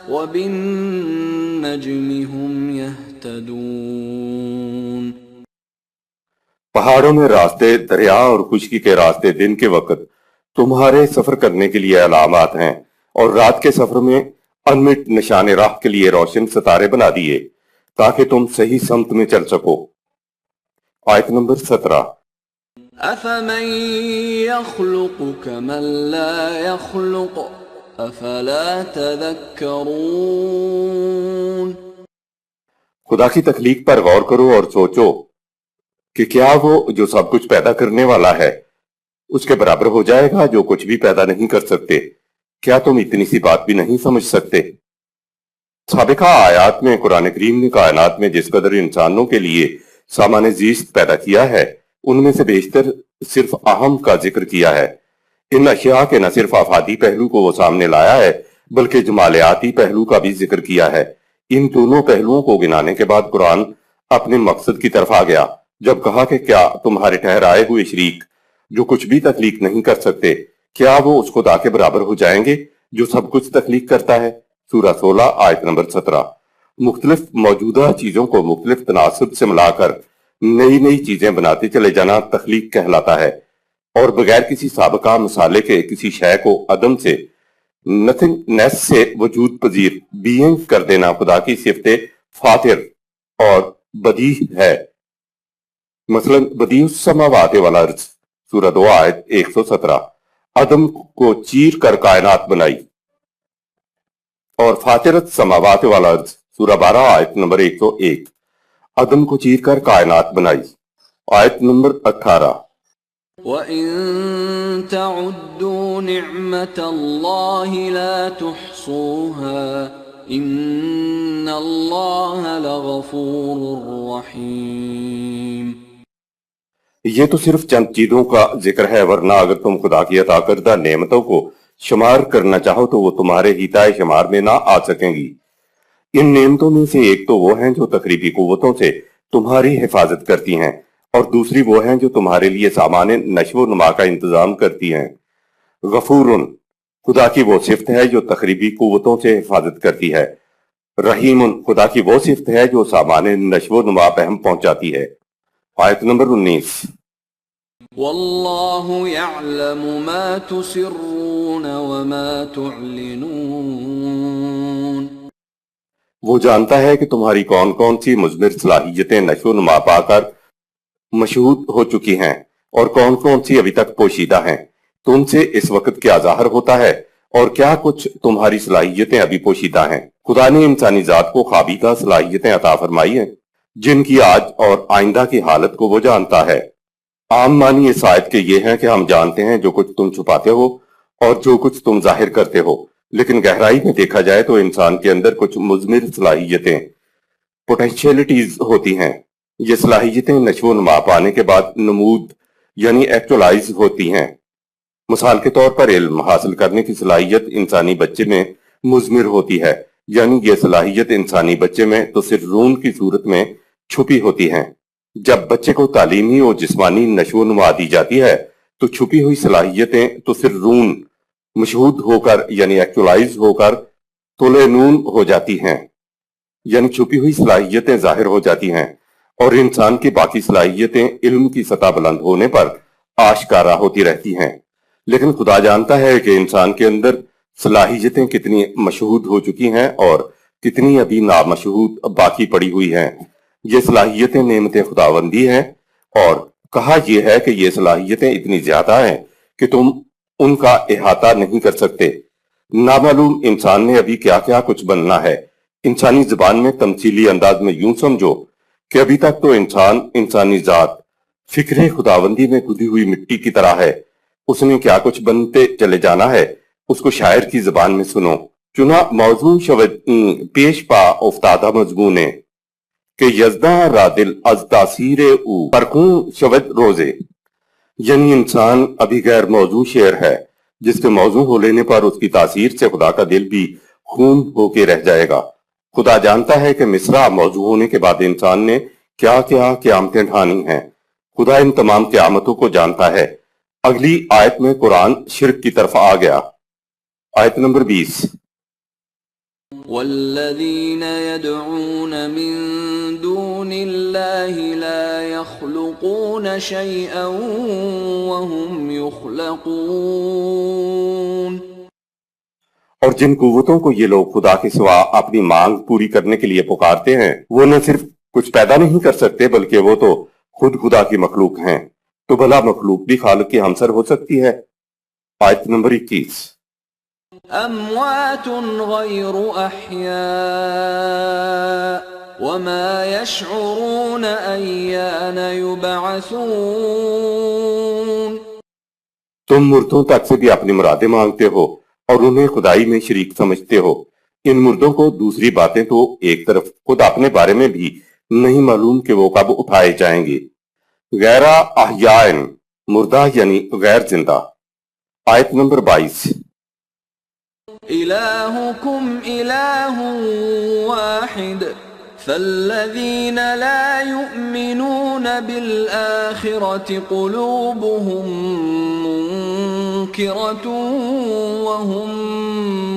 وَبِالنَّجْمِ هُمْ يَهْتَدُونَ۔ پہاڑوں میں راستے، دریا اور خشکی کے راستے دن کے وقت تمہارے سفر کرنے کے لیے علامات ہیں، اور رات کے سفر میں انمٹ نشان راہ کے لیے روشن ستارے بنا دیے تاکہ تم صحیح سمت میں چل سکو۔ آیت نمبر 17۔ أَفَمَن يَخْلُقُ كَمَن لَّا يَخْلُقُ أَفَلَا تَذَكَّرُونَ۔ خدا کی تخلیق پر غور کرو اور سوچو کہ کیا وہ جو سب کچھ پیدا کرنے والا ہے اس کے برابر ہو جائے گا جو کچھ بھی پیدا نہیں کر سکتے؟ کیا تم اتنی سی بات بھی نہیں سمجھ سکتے؟ سابقہ آیات میں قرآن کریم نے کائنات میں جس قدر انسانوں کے لیے سامان زیست پیدا کیا ہے ان میں سے بیشتر صرف اہم کا ذکر کیا ہے۔ ان اشیاء کے نہ صرف افادی پہلو کو وہ سامنے لایا ہے بلکہ جمالیاتی پہلو کا بھی ذکر کیا ہے۔ ان دونوں پہلوؤں کو گنانے کے بعد قرآن اپنے مقصد کی طرف آ گیا جب کہا کہ کیا تمہارے ٹھہرائے ہوئے شریک جو کچھ بھی تخلیق نہیں کر سکتے کیا وہ اس خدا کے برابر ہو جائیں گے جو سب کچھ تخلیق کرتا ہے؟ سورہ 16 آیت نمبر 17۔ مختلف موجودہ چیزوں کو مختلف تناسب سے ملا کر نئی نئی چیزیں بناتے چلے جانا تخلیق کہلاتا ہے، اور بغیر کسی سابقہ مسالے کے کسی شے کو عدم سے نتھنگنیس سے وجود پذیر بینگ کر دینا خدا کی صفت فاطر اور بدیع ہے۔ مثلا بدیع السماوات والارض سورہ 2 آیت 117، عدم کو چیر کر کائنات بنائی، اور فاطرت السماوات والارض سورہ 12 آیت نمبر 101، عدم کو چیر کر کائنات بنائی۔ آیت نمبر 18۔ وَإِن تَعُدُّوا نِعْمَةَ اللَّهِ لَا تُحْصُوهَا إِنَّ اللَّهَ لَغَفُورٌ رَّحِيمٌ۔ یہ تو صرف چند چیزوں کا ذکر ہے، ورنہ اگر تم خدا کی عطا کردہ نعمتوں کو شمار کرنا چاہو تو وہ تمہارے ہیتائے شمار میں نہ آ سکیں گی۔ ان نعمتوں میں سے ایک تو وہ ہیں جو تقریبی قوتوں سے تمہاری حفاظت کرتی ہیں، اور دوسری وہ ہیں جو تمہارے لیے سامان نشو و نما کا انتظام کرتی ہیں۔ غفور، خدا کی وہ صفت ہے جو تقریبی قوتوں سے حفاظت کرتی ہے۔ رحیم، خدا کی وہ صفت ہے جو سامان نشو و نما پہ ہم پہنچاتی ہے۔ آیت نمبر 19۔ واللہ یعلم ما تسرون وما تعلنون۔ وہ جانتا ہے کہ تمہاری کون کون سی مضمر صلاحیتیں نشو و نما پا کر مشہود ہو چکی ہیں اور کون کون سی ابھی تک پوشیدہ ہیں۔ تم سے اس وقت کیا ظاہر ہوتا ہے اور کیا کچھ تمہاری صلاحیتیں ابھی پوشیدہ ہیں۔ خدا نے انسانی ذات کو خوابیدہ صلاحیتیں عطا فرمائی ہیں جن کی آج اور آئندہ کی حالت کو وہ جانتا ہے۔ عام معنی اس آیت کے یہ ہیں کہ ہم جانتے ہیں جو کچھ تم چھپاتے ہو اور جو کچھ تم ظاہر کرتے ہو، لیکن گہرائی میں دیکھا جائے تو انسان کے اندر کچھ مضمر صلاحیتیں پوٹینشیلٹیز ہوتی ہیں۔ یہ صلاحیتیں نشو و نما پانے کے بعد نمود یعنی ایکچولائز ہوتی ہیں۔ مثال کے طور پر علم حاصل کرنے کی صلاحیت انسانی بچے میں مضمر ہوتی ہے، یعنی یہ صلاحیت انسانی بچے میں تو صرف رون کی صورت میں چھپی ہوتی ہیں۔ جب بچے کو تعلیمی اور جسمانی نشو و نما دی جاتی ہے تو چھپی ہوئی صلاحیتیں تو صرف رون مشہود ہو کر یعنی ایکچولائز ہو کر طلوع نون ہو جاتی ہیں، یعنی چھپی ہوئی صلاحیتیں ظاہر ہو جاتی ہیں اور انسان کی باقی صلاحیتیں علم کی سطح بلند ہونے پر آشکارا ہوتی رہتی ہیں۔ لیکن خدا جانتا ہے کہ انسان کے اندر صلاحیتیں کتنی مشہود ہو چکی ہیں اور کتنی ابھی نامشہود باقی پڑی ہوئی ہیں۔ یہ صلاحیتیں نعمت خداوندی ہیں اور کہا یہ ہے کہ یہ صلاحیتیں اتنی زیادہ ہیں کہ تم ان کا احاطہ نہیں کر سکتے۔ نامعلوم انسان نے ابھی کیا کیا کچھ بننا ہے۔ انسانی زبان میں تمثیلی انداز میں یوں سمجھو کہ ابھی تک تو انسانی ذات فکر خداوندی میں کھدی ہوئی مٹی کی طرح ہے۔ اس نے کیا کچھ بنتے چلے جانا ہے اس کو شاعر کی زبان میں سنو۔ چنا موضوع شود پیش پا افتادہ مضمون کہ یزداں را دل از تاثیر او پرکوں شود روزے، یعنی انسان ابھی غیر موضوع شعر ہے جس کے موضوع ہو لینے پر اس کی تاثیر سے خدا کا دل بھی خون ہو کے رہ جائے گا۔ خدا جانتا ہے کہ مصرع موضوع ہونے کے بعد انسان نے کیا کیا قیامتیں ڈھانی ہیں۔ خدا ان تمام قیامتوں کو جانتا ہے۔ اگلی آیت میں قرآن شرک کی طرف آ گیا۔ آیت نمبر 20۔ والذین يدعون من دون اللہ لا يخلقون شیئا وهم يخلقون۔ اور جن قوتوں کو یہ لوگ خدا کے سوا اپنی مانگ پوری کرنے کے لیے پکارتے ہیں وہ نہ صرف کچھ پیدا نہیں کر سکتے بلکہ وہ تو خود خدا کی مخلوق ہیں، تو بھلا مخلوق بھی خالق کی ہمسر ہو سکتی ہے۔ آیت نمبر 21۔ اموات غیر احیاء وما يشعرون ایان یبعثون۔ تم مردوں تک سے بھی اپنی مرادیں مانگتے ہو اور انہیں خدائی میں شریک سمجھتے ہو۔ ان مردوں کو دوسری باتیں تو ایک طرف خود اپنے بارے میں بھی نہیں معلوم کہ وہ کب اٹھائے جائیں گے۔ غیر احیاء مردہ یعنی غیر زندہ۔ آیت نمبر 22۔ الہکم الہ واحد فالذین لا یؤمنون بالآخرة قلوبهم منکرة وهم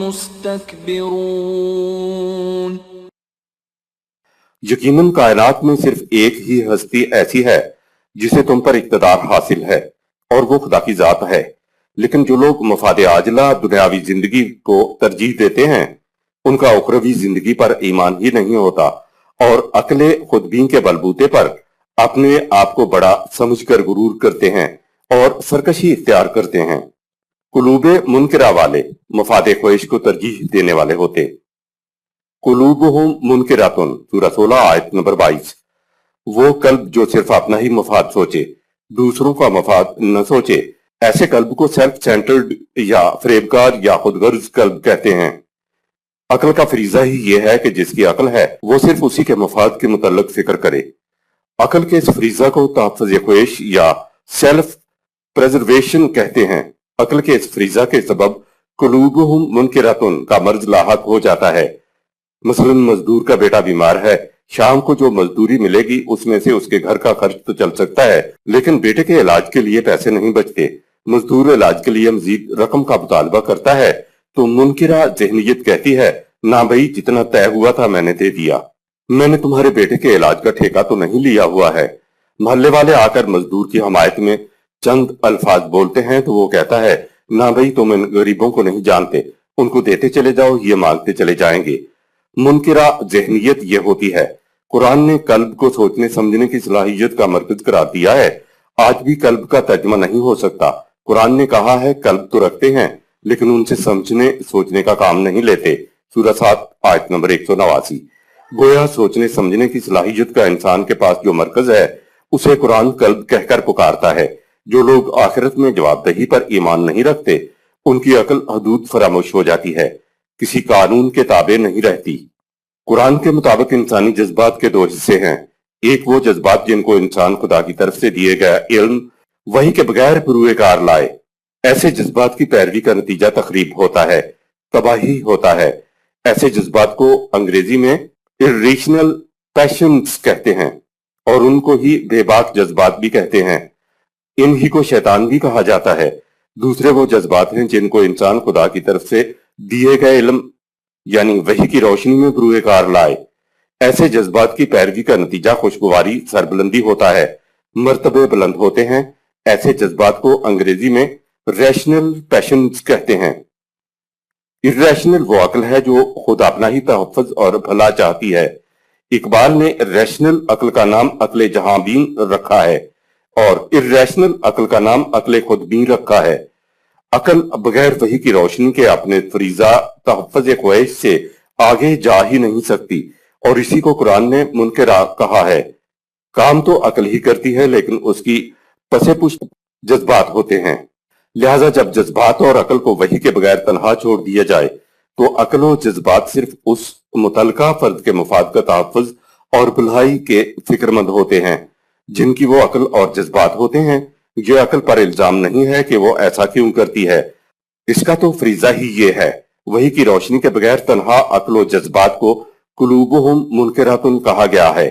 مستکبرون۔ یقیناً کائنات میں صرف ایک ہی ہستی ایسی ہے جسے تم پر اقتدار حاصل ہے اور وہ خدا کی ذات ہے، لیکن جو لوگ مفاد عاجلہ دنیاوی زندگی کو ترجیح دیتے ہیں ان کا اخروی زندگی پر ایمان ہی نہیں ہوتا اور عقل خودبین کے بلبوتے پر اپنے آپ کو بڑا سمجھ کر غرور کرتے ہیں اور سرکشی اختیار کرتے ہیں۔ قلوب منکرہ والے مفاد خواہش کو ترجیح دینے والے ہوتے۔ قلوبہم منکراتن سورہ 16 آیت نمبر 22۔ وہ قلب جو صرف اپنا ہی مفاد سوچے، دوسروں کا مفاد نہ سوچے، ایسے قلب کو سیلف سینٹرڈ یا فریبکار یا خودغرض قلب کہتے ہیں۔ عقل کا فریضہ ہی یہ ہے کہ جس کی عقل ہے وہ صرف اسی کے مفاد کے متعلق فکر کرے۔ عقل کے اس فریضہ کو تحفظ خواہش یا سیلف پریزرویشن کہتے ہیں۔ عقل کے اس فریضہ کے سبب قلوبہم منکراتن کا مرض لاحق ہو جاتا ہے۔ مثلا مزدور کا بیٹا بیمار ہے، شام کو جو مزدوری ملے گی اس میں سے اس کے گھر کا خرچ تو چل سکتا ہے لیکن بیٹے کے علاج کے لیے پیسے نہیں بچتے۔ مزدور علاج کے لیے مزید رقم کا مطالبہ کرتا ہے تو منکرہ ذہنیت کہتی ہے نہ بھئی جتنا طے ہوا تھا میں نے دے دیا، میں نے تمہارے بیٹے کے علاج کا ٹھیکہ تو نہیں لیا ہوا ہے۔ محلے والے آ کر مزدور کی حمایت میں چند الفاظ بولتے ہیں تو وہ کہتا ہے نہ بھئی تم ان غریبوں کو نہیں جانتے، ان کو دیتے چلے جاؤ یہ مانگتے چلے جائیں گے۔ منکرہ ذہنیت یہ ہوتی ہے۔ قرآن نے قلب کو سوچنے سمجھنے کی صلاحیت کا مرکز قرار دیا ہے۔ آج بھی قلب کا ترجمہ نہیں ہو سکتا۔ قرآن نے کہا ہے قلب تو رکھتے ہیں لیکن ان سے سمجھنے سوچنے کا کام نہیں لیتے۔ سورہ 7 آیت نمبر 189۔ گویا سوچنے سمجھنے کی صلاحیت کا انسان کے پاس جو مرکز ہے اسے قرآن قلب کہہ کر پکارتا ہے۔ جو لوگ آخرت میں جواب دہی پر ایمان نہیں رکھتے ان کی عقل حدود فراموش ہو جاتی ہے، کسی قانون کے تابع نہیں رہتی۔ قرآن کے مطابق انسانی جذبات کے دو حصے ہیں۔ ایک وہ جذبات جن کو انسان خدا کی طرف سے دیے گئے علم وحی کے بغیر بروئے کار لائے۔ ایسے جذبات کی پیروی کا نتیجہ تخریب ہوتا ہے، تباہی ہوتا ہے۔ ایسے جذبات کو انگریزی میں irrational passions کہتے ہیں اور ان کو ہی بے باک جذبات بھی کہتے ہیں۔ انہی کو شیطان بھی کہا جاتا ہے۔ دوسرے وہ جذبات ہیں جن کو انسان خدا کی طرف سے دیے گئے علم یعنی وحی کی روشنی میں بروئے کار لائے۔ ایسے جذبات کی پیروی کا نتیجہ خوشگواری سربلندی ہوتا ہے، مرتبے بلند ہوتے ہیں۔ ایسے جذبات کو انگریزی میں ریشنل پیشنز کہتے ہیں۔ irrational وہ عقل ہے جو خود اپنا ہی تحفظ اور بھلا چاہتی ہے۔ اقبال نے ریشنل عقل کا نام عقل جہاں بین رکھا ہے اور irrational عقل کا نام عقل خود بین رکھا ہے۔ عقل بغیر وحی کی روشنی کے اپنے فریضہ تحفظ خواہش سے آگے جا ہی نہیں سکتی، اور اسی کو قرآن نے منکرہ کہا ہے۔ کام تو عقل ہی کرتی ہے لیکن اس کی پس پشت جذبات ہوتے ہیں۔ لہٰذا جب جذبات اور عقل کو وحی کے بغیر تنہا چھوڑ دیا جائے تو عقل و جذبات صرف اس متعلقہ فرد کے مفاد کا تحفظ اور بھلائی کے فکر مند ہوتے ہیں جن کی وہ عقل اور جذبات ہوتے ہیں۔ یہ عقل پر الزام نہیں ہے کہ وہ ایسا کیوں کرتی ہے، اس کا تو فریضہ ہی یہ ہے۔ وحی کی روشنی کے بغیر تنہا عقل و جذبات کو قلوبہم منکراتن کہا گیا ہے،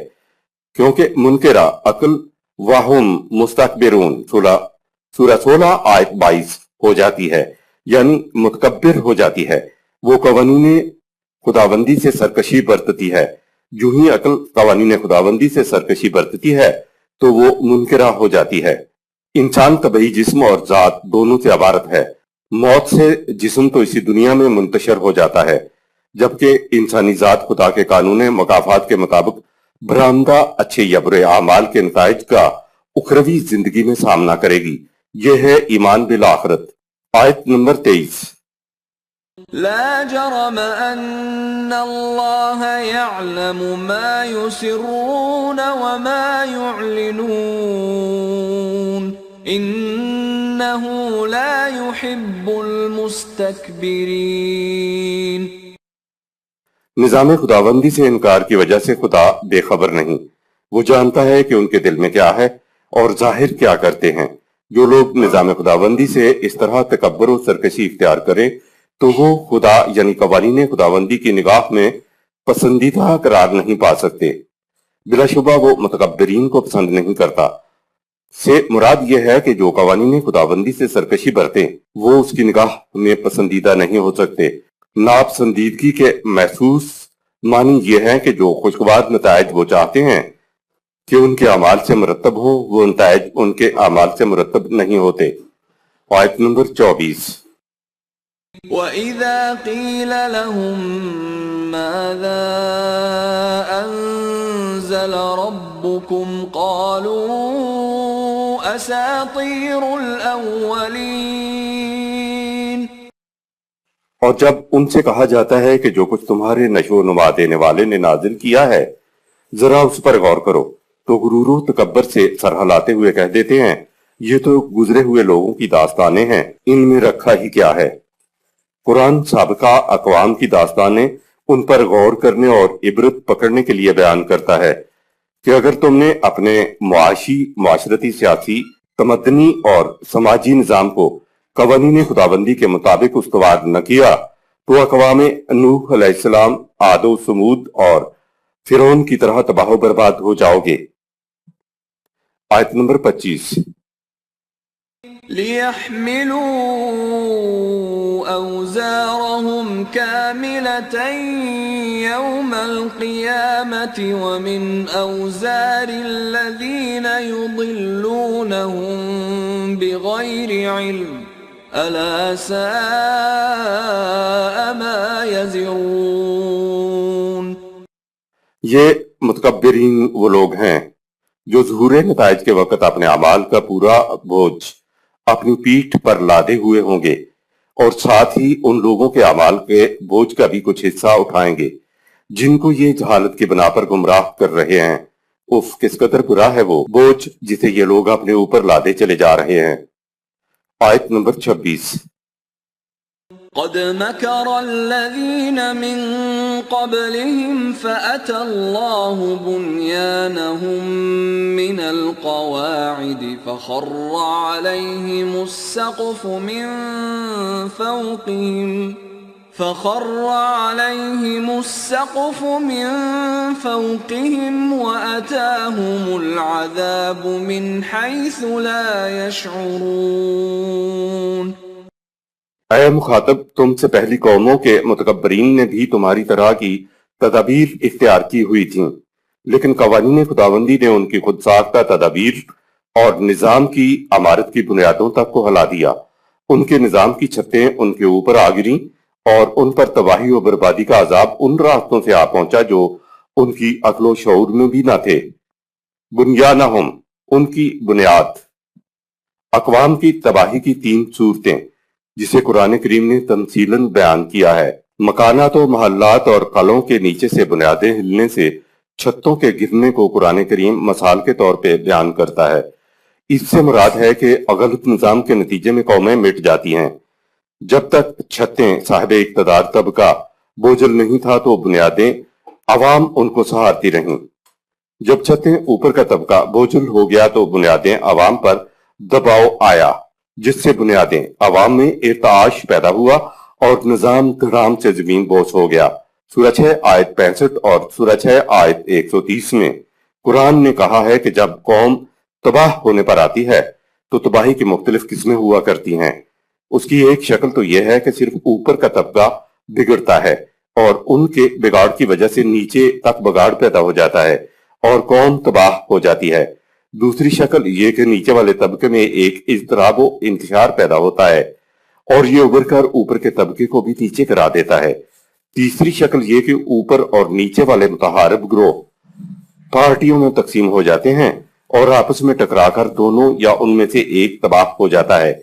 کیونکہ منکرہ عقل وہم مستکبرون سورہ 16 آیت 22 ہو جاتی ہے، یعنی متکبر ہو جاتی ہے۔ وہ قوانین خداوندی سے سرکشی برتتی ہے۔ جو ہی عقل قوانین خداوندی سے سرکشی برتتی ہے تو وہ منکرہ ہو جاتی ہے۔ انسان طبعی جسم اور ذات دونوں سے عبارت ہے۔ موت سے جسم تو اسی دنیا میں منتشر ہو جاتا ہے، جبکہ انسانی ذات خدا کے قانون مکافات کے مطابق برآمدہ اچھے یا برے اعمال کے نتائج کا اخروی زندگی میں سامنا کرے گی۔ یہ ہے ایمان بالآخرت۔ آیت نمبر 23۔ لا جرم ان اللہ يعلم ما يسرون وما يعلنون انہ لا يحب المستکبرین۔ نظام خداوندی سے انکار کی وجہ سے خدا بے خبر نہیں، وہ جانتا ہے کہ ان کے دل میں کیا ہے اور ظاہر کیا کرتے ہیں۔ جو لوگ نظام خداوندی سے اس طرح تکبر و سرکشی اختیار کریں تو وہ خدا یعنی قوانین خداوندی کی نگاہ میں پسندیدہ قرار نہیں پا سکتے۔ بلا شبہ وہ متکبرین کو پسند نہیں کرتا۔ سے مراد یہ ہے کہ جو قوانین خداوندی سے سرکشی برتیں وہ اس کی نگاہ میں پسندیدہ نہیں ہو سکتے۔ ناپسندیدگی کے محسوس معنی یہ ہے کہ جو خوشگوار نتائج وہ چاہتے ہیں کہ ان کے اعمال سے مرتب ہو، وہ نتائج ان کے اعمال سے مرتب نہیں ہوتے۔ آیت نمبر 24۔ وَإِذَا قِيلَ لَهُم مَّاذَا أَنزَلَ رَبُّكُمْ قَالُوا أَسَاطِيرُ الْأَوَّلِينَ۔ اور جب ان سے کہا جاتا ہے کہ جو کچھ تمہارے نشو و نما دینے والے نے نازل کیا ہے ذرا اس پر غور کرو، تو غرور و تکبر سے سر ہلاتے ہوئے کہہ دیتے ہیں یہ تو گزرے ہوئے لوگوں کی داستانیں ہیں، ان میں رکھا ہی کیا ہے۔ قرآن سابقہ اقوام کی داستانیں ان پر غور کرنے اور عبرت پکڑنے کے لیے بیان کرتا ہے کہ اگر تم نے اپنے معاشی، معاشرتی، سیاسی، تمدنی اور سماجی نظام کو قوانین خداوندی کے مطابق استوار نہ کیا تو اقوام نوح علیہ السلام، عاد و سمود اور فرعون کی طرح تباہ و برباد ہو جاؤ گے۔ آیت نمبر 25۔ لِيَحْمِلُوا أَوْزَارَهُمْ كَامِلَةً يَوْمَ الْقِيَامَةِ وَمِنْ أَوْزَارِ الَّذِينَ يُضِلُّونَهُمْ بِغَيْرِ عِلْمٍ أَلَا سَاءَ مَا يَزِرُونَ۔ یہ متکبرین وہ لوگ ہیں جو ظہور نتائج کے وقت اپنے اعمال کا پورا بوجھ اپنی پیٹھ پر لادے ہوئے ہوں گے اور ساتھ ہی ان لوگوں کے اعمال کے بوجھ کا بھی کچھ حصہ اٹھائیں گے جن کو یہ جہالت کی بنا پر گمراہ کر رہے ہیں۔ اف کس قدر برا ہے وہ بوجھ جسے یہ لوگ اپنے اوپر لادے چلے جا رہے ہیں۔ آیت نمبر 26۔ قد مكر الذين من قبلهم فأتى الله بنيانهم من القواعد فخر عليهم السقف من فوقهم وأتاهم العذاب من حيث لا يشعرون۔ اے مخاطب، تم سے پہلی قوموں کے متکبرین نے بھی تمہاری طرح کی تدابیر اختیار کی ہوئی تھیں، لیکن قوانین خداوندی نے ان کی خود ساختہ تدابیر اور نظام کی عمارت کی بنیادوں تک کو ہلا دیا۔ ان کے نظام کی چھتیں ان کے اوپر آ گریں اور ان پر تباہی و بربادی کا عذاب ان راستوں سے آ پہنچا جو ان کی عقل و شعور میں بھی نہ تھے۔ بنیانہم، ان کی بنیاد، اقوام کی تباہی کی 3 صورتیں جسے قرآن کریم نے تمثیلاً بیان کیا ہے۔ مکانات و محلات اور قلعوں کے نیچے سے بنیادیں ہلنے سے چھتوں کے گرنے کو قرآن کریم مثال کے طور پہ بیان کرتا ہے۔ اس سے مراد ہے کہ غلط نظام کے نتیجے میں قومیں مٹ جاتی ہیں۔ جب تک چھتیں صاحب اقتدار طبقہ بوجھل نہیں تھا تو بنیادیں عوام ان کو سہارتی رہیں۔ جب چھتیں اوپر کا طبقہ بوجھل ہو گیا تو بنیادیں عوام پر دباؤ آیا، جس سے بنیادیں عوام میں ارتعاش پیدا ہوا اور نظام دھڑام سے زمین بوس ہو گیا۔ سورہ 6 آیت 65 اور سورہ 6 آیت 130 میں قرآن نے کہا ہے کہ جب قوم تباہ ہونے پر آتی ہے تو تباہی کی مختلف قسمیں ہوا کرتی ہیں۔ اس کی ایک شکل تو یہ ہے کہ صرف اوپر کا طبقہ بگڑتا ہے اور ان کے بگاڑ کی وجہ سے نیچے تک بگاڑ پیدا ہو جاتا ہے اور قوم تباہ ہو جاتی ہے۔ دوسری شکل یہ کہ نیچے والے طبقے میں ایک اضطراب و انتشار پیدا ہوتا ہے اور یہ ابھر کر اوپر کے طبقے کو بھی نیچے کرا دیتا ہے۔ تیسری شکل یہ کہ اوپر اور نیچے والے متحارب گروہ پارٹیوں میں تقسیم ہو جاتے ہیں اور آپس میں ٹکرا کر دونوں یا ان میں سے ایک تباہ ہو جاتا ہے۔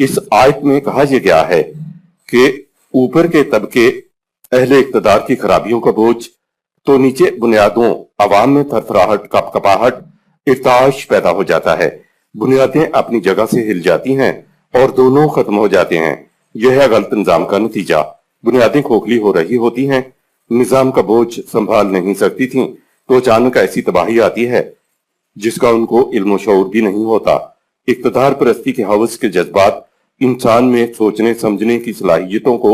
اس آیت میں کہا یہ گیا ہے کہ اوپر کے طبقے اہل اقتدار کی خرابیوں کا بوجھ تو نیچے بنیادوں عوام میں تھرتھراہٹ، کپ کپاہٹ، ارتعاش پیدا ہو جاتا ہے۔ بنیادیں اپنی جگہ سے ہل جاتی ہیں اور دونوں ختم ہو جاتے ہیں۔ یہ ہے غلط نظام کا نتیجہ۔ بنیادیں کھوکھلی ہو رہی ہوتی ہیں، نظام کا بوجھ سنبھال نہیں سکتی تھیں تو اچانک ایسی تباہی آتی ہے جس کا ان کو علم و شعور بھی نہیں ہوتا۔ اقتدار پرستی کے ہوس کے جذبات انسان میں سوچنے سمجھنے کی صلاحیتوں کو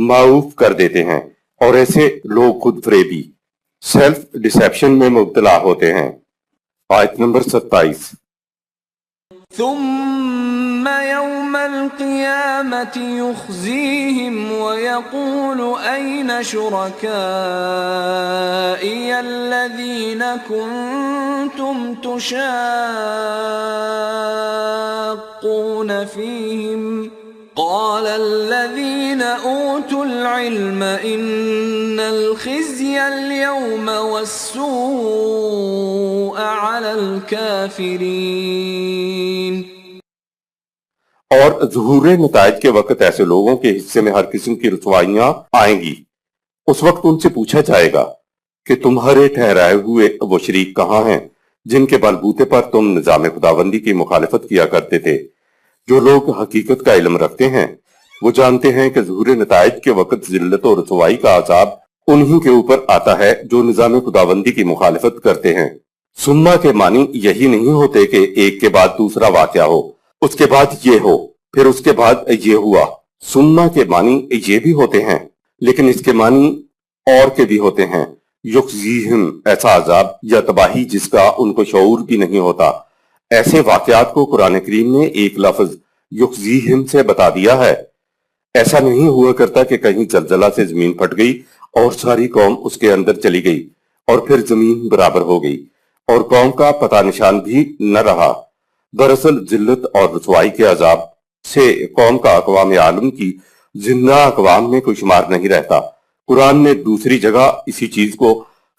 معوف کر دیتے ہیں اور ایسے لوگ خود فریبی، سیلف ڈسیپشن میں مبتلا ہوتے ہیں۔ آیت نمبر 27۔ ثم يوم القيامة يخزيهم ويقول أين شركائي الذين كنتم تشاقون فيهم قال الذين أوتوا العلم إن الخزي اليوم والسوء على الكافرين۔ اور ظہور نتائج کے وقت ایسے لوگوں کے حصے میں ہر قسم کی رسوائیاں آئیں گی۔ اس وقت ان سے پوچھا جائے گا کہ تمہارے ٹھہرائے ہوئے وہ شریک کہاں ہیں جن کے بلبوتے پر تم نظام خداوندی کی مخالفت کیا کرتے تھے۔ جو لوگ حقیقت کا علم رکھتے ہیں وہ جانتے ہیں کہ ظہور نتائج کے وقت ذلت و رسوائی کا عذاب انہی کے اوپر آتا ہے جو نظام خداوندی کی مخالفت کرتے ہیں۔ سما کے معنی یہی نہیں ہوتے کہ ایک کے بعد دوسرا واقعہ ہو، اس کے بعد یہ ہو، پھر اس کے بعد یہ ہوا۔ سما کے معنی یہ بھی ہوتے ہیں لیکن اس کے معنی اور کے بھی ہوتے ہیں۔ یخزیہم، ایسا عذاب یا تباہی جس کا ان کو شعور بھی نہیں ہوتا۔ ایسے واقعات کو قرآن کریم نے ایک لفظ یخزیہم سے بتا دیا ہے۔ ایسا نہیں ہوا کرتا کہ کہیں زلزلہ سے زمین پھٹ گئی اور ساری قوم اس کے اندر چلی گئی اور پھر زمین برابر ہو گئی اور قوم کا پتہ نشان بھی نہ رہا۔ دراصل ذلت اور رسوائی کے عذاب سے قوم کا اقوام عالم کی زندہ اقوام میں کوئی شمار نہیں رہتا۔ قرآن نے دوسری جگہ اسی چیز کو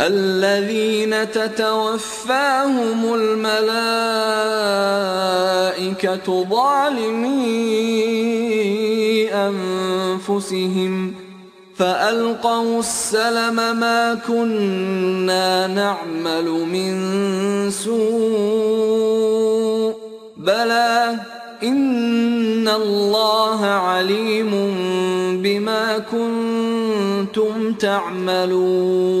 الذين تتوفاهم الملائكة ظالمي أنفسهم فألقوا السلم ما كنا نعمل من سوء بلى إن الله عليم بما كنتم تعملون۔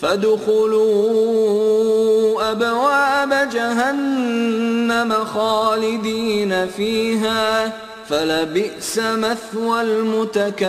فادخلوا أبواب جهنم خالدين فيها فلبئس مثوى المتكبرين۔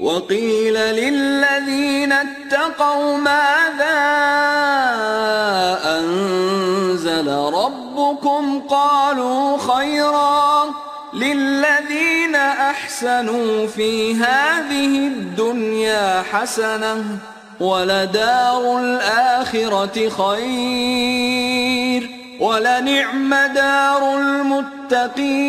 وقيل للذين اتقوا ماذا أنزل ربكم قالوا خيرا للذين أحسنوا في هذه الدنيا حسنة ولدار الآخرة خير ولنعم دار المتقين۔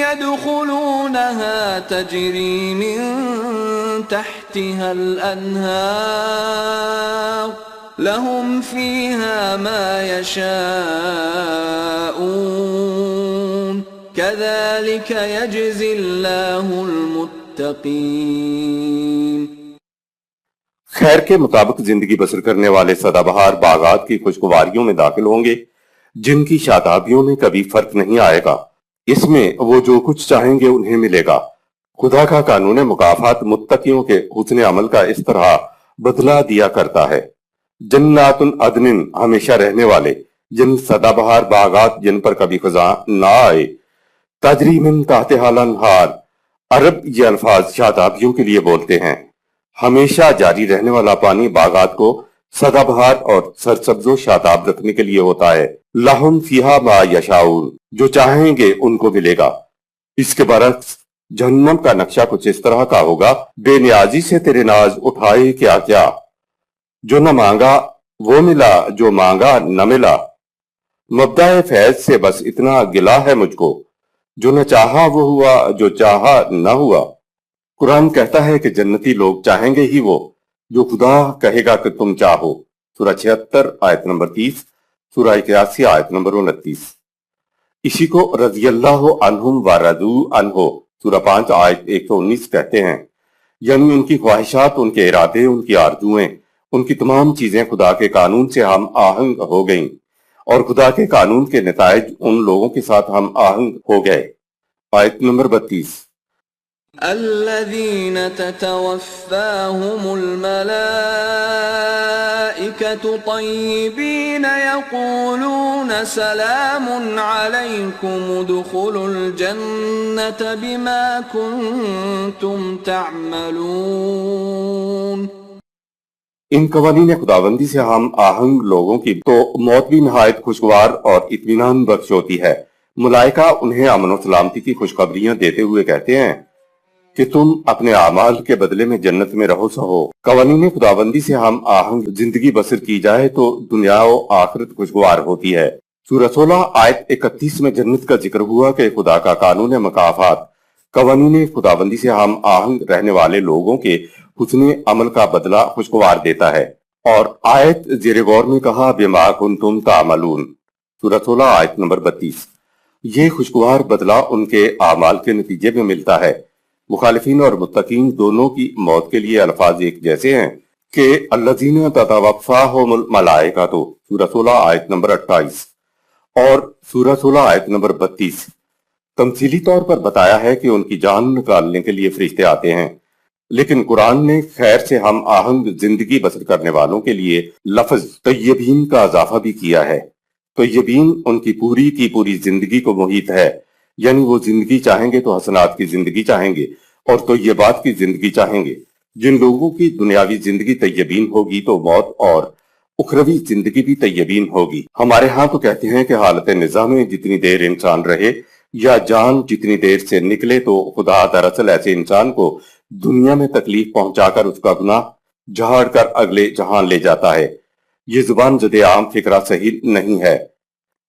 يدخلونها تجري من تحتها الأنهار لهم فيها ما يشاءون كذلك يجزي الله المتقين۔ خیر کے مطابق زندگی بسر کرنے والے سدا بہار باغات کی خوشگواریوں میں داخل ہوں گے جن کی شادابیوں میں کبھی فرق نہیں آئے گا۔ اس میں وہ جو کچھ چاہیں گے انہیں ملے گا۔ خدا کا قانون مکافات متقیوں کے حسن عمل کا اس طرح بدلہ دیا کرتا ہے۔ جنات عدن ہمیشہ رہنے والے، جن سدا بہار باغات جن پر کبھی خزاں نہ آئے۔ تجری من تحتہا الانہار، عرب یہ الفاظ شادابیوں کے لیے بولتے ہیں۔ ہمیشہ جاری رہنے والا پانی باغات کو سدا بہار اور سرسبز و شاداب رکھنے کے لیے ہوتا ہے۔ لہم فیہا ما یشاؤن، جو چاہیں گے ان کو ملے گا۔ اس کے برعکس جہنم کا نقشہ کچھ اس طرح کا ہوگا، بے نیازی سے تیرے ناز اٹھائے کیا کیا، جو نہ مانگا وہ ملا، جو مانگا نہ ملا۔ مبدأ فیض سے بس اتنا گلہ ہے مجھ کو، جو نہ چاہا وہ ہوا، جو چاہا نہ ہوا۔ قرآن کہتا ہے کہ جنتی لوگ چاہیں گے ہی وہ جو خدا کہے گا کہ تم چاہو۔ سورہ 76 آیت نمبر 30، سورہ 81 آیت نمبر 29۔ اسی کو رضی اللہ عنہم ورضوا عنہ سورہ 5 آیت 119 کہتے ہیں، یعنی ان کی خواہشات، ان کے ارادے، ان کی آرزویں، ان کی تمام چیزیں خدا کے قانون سے ہم آہنگ ہو گئیں، اور خدا کے قانون کے نتائج ان لوگوں کے ساتھ ہم آہنگ ہو گئے۔ آیت نمبر 32۔ الذين تتوفاهم الملائكة طيبين يقولون سلام عليكم ادخلوا الجنة بما كنتم تعملون۔ ان قوانین خداوندی سے ہم آہنگ لوگوں کی تو موت بھی نہایت خوشگوار اور اطمینان بخش ہوتی ہے۔ ملائکہ انہیں امن و سلامتی کی خوشخبریاں دیتے ہوئے کہتے ہیں کہ تم اپنے اعمال کے بدلے میں جنت میں رہو سہو۔ قوانین خداوندی سے ہم آہنگ زندگی بسر کی جائے تو دنیا و آخرت خوشگوار ہوتی ہے۔ سورہ 16 آیت 31 میں جنت کا ذکر ہوا کہ خدا کا قانون مکافات قوانین خداوندی سے ہم آہنگ رہنے والے لوگوں کے حسن عمل کا بدلہ خوشگوار دیتا ہے۔ اور آیت زیر غور میں کہا بما کنتم تعملون، سورہ 16 آیت نمبر 32۔ یہ خوشگوار بدلہ ان کے اعمال کے نتیجے میں ملتا ہے۔ مخالفین اور متقین دونوں کی موت کے لیے الفاظ ایک جیسے ہیں کہ الذین تتوفاہم الملائکۃ سورہ 16 آیت نمبر 28 اور سورہ 16 آیت نمبر 32۔ تمثیلی طور پر بتایا ہے کہ ان کی جان نکالنے کے لیے فرشتے آتے ہیں، لیکن قرآن نے خیر سے ہم آہنگ زندگی بسر کرنے والوں کے لیے لفظ طیبین کا اضافہ بھی کیا ہے۔ طیبین ان کی پوری زندگی کو محیط ہے، یعنی وہ زندگی چاہیں گے تو حسنات کی زندگی چاہیں گے اور طیبات کی زندگی چاہیں گے۔ جن لوگوں کی دنیاوی زندگی طیبین ہوگی تو موت اور اخروی زندگی بھی طیبین ہوگی۔ ہمارے ہاں تو کہتے ہیں کہ حالت نظام میں جتنی دیر انسان رہے یا جان جتنی دیر سے نکلے تو خدا دراصل ایسے انسان کو دنیا میں تکلیف پہنچا کر اس کا گناہ جھاڑ کر اگلے جہان لے جاتا ہے۔ یہ زبان زد عام فکرہ صحیح نہیں ہے۔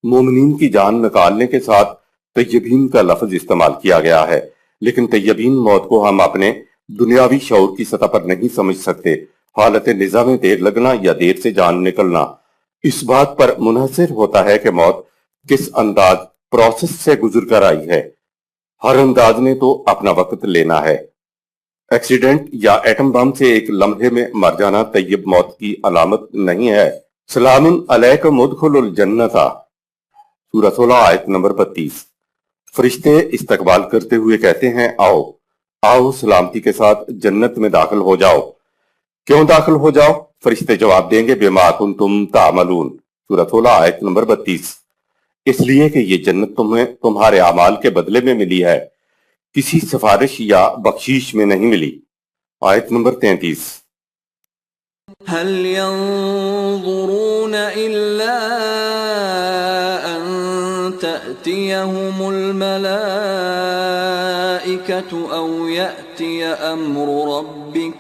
مومنین کی جان نکالنے کے ساتھ طیبین کا لفظ استعمال کیا گیا ہے، لیکن طیبین موت کو ہم اپنے دنیاوی شعور کی سطح پر نہیں سمجھ سکتے۔ حالت نظام میں دیر لگنا یا دیر سے جان نکلنا اس بات پر منحصر ہوتا ہے کہ موت کس انداز پروسیس سے گزر کر آئی ہے۔ ہر انداز نے تو اپنا وقت لینا ہے۔ ایکسیڈنٹ یا ایٹم بم سے ایک لمحے میں مر جانا طیب موت کی علامت نہیں ہے۔ سلام علیکم ادخلوا الجنت سورہ 16 آیت نمبر 32۔ فرشتے استقبال کرتے ہوئے کہتے ہیں آؤ سلامتی کے ساتھ جنت میں داخل ہو جاؤ۔ کیوں داخل ہو جاؤ؟ فرشتے جواب دیں گے بما کنتم تعملون سورہ 16 آیت نمبر 32۔ اس لیے کہ یہ جنت تمہیں تمہارے اعمال کے بدلے میں ملی ہے، کسی سفارش یا بخشیش میں نہیں ملی۔ آیت نمبر 33۔ هل ينظرون إلا أن تأتيهم الملائكة أو يأتي أمر ربك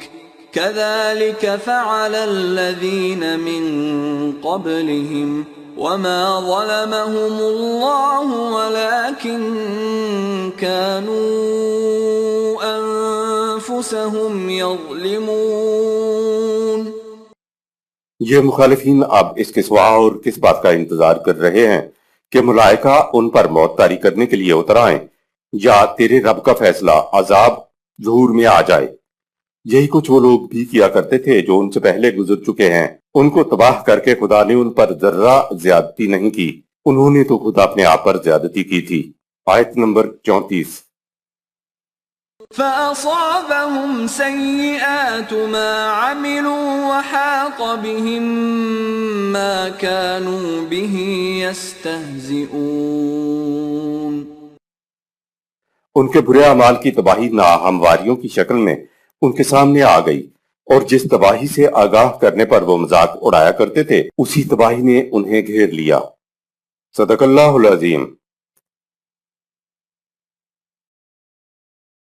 كذلك فعل الذين من قبلهم وما ظلمهم الله ولكن كانوا أنفسهم يظلمون۔ یہ مخالفین اب اس کے سوا اور کس بات کا انتظار کر رہے ہیں کہ ملائکہ ان پر موت طاری کرنے کے لیے اتر آئیں یا تیرے رب کا فیصلہ عذاب ظہور میں آ جائے۔ یہی کچھ وہ لوگ بھی کیا کرتے تھے جو ان سے پہلے گزر چکے ہیں۔ ان کو تباہ کر کے خدا نے ان پر ذرہ زیادتی نہیں کی، انہوں نے تو خود اپنے آپ پر زیادتی کی تھی۔ آیت نمبر 34۔ فَأَصَابَهُمْ سَيِّئَاتُ مَا عَمِلُوا وَحَاقَ بِهِم مَّا كَانُوا بِهِ يَسْتَهْزِئُونَ۔ ان کے برے اعمال کی تباہی ناہمواریوں کی شکل میں ان کے سامنے آ گئی، اور جس تباہی سے آگاہ کرنے پر وہ مذاق اڑایا کرتے تھے اسی تباہی نے انہیں گھیر لیا۔ صدق اللہ العظیم۔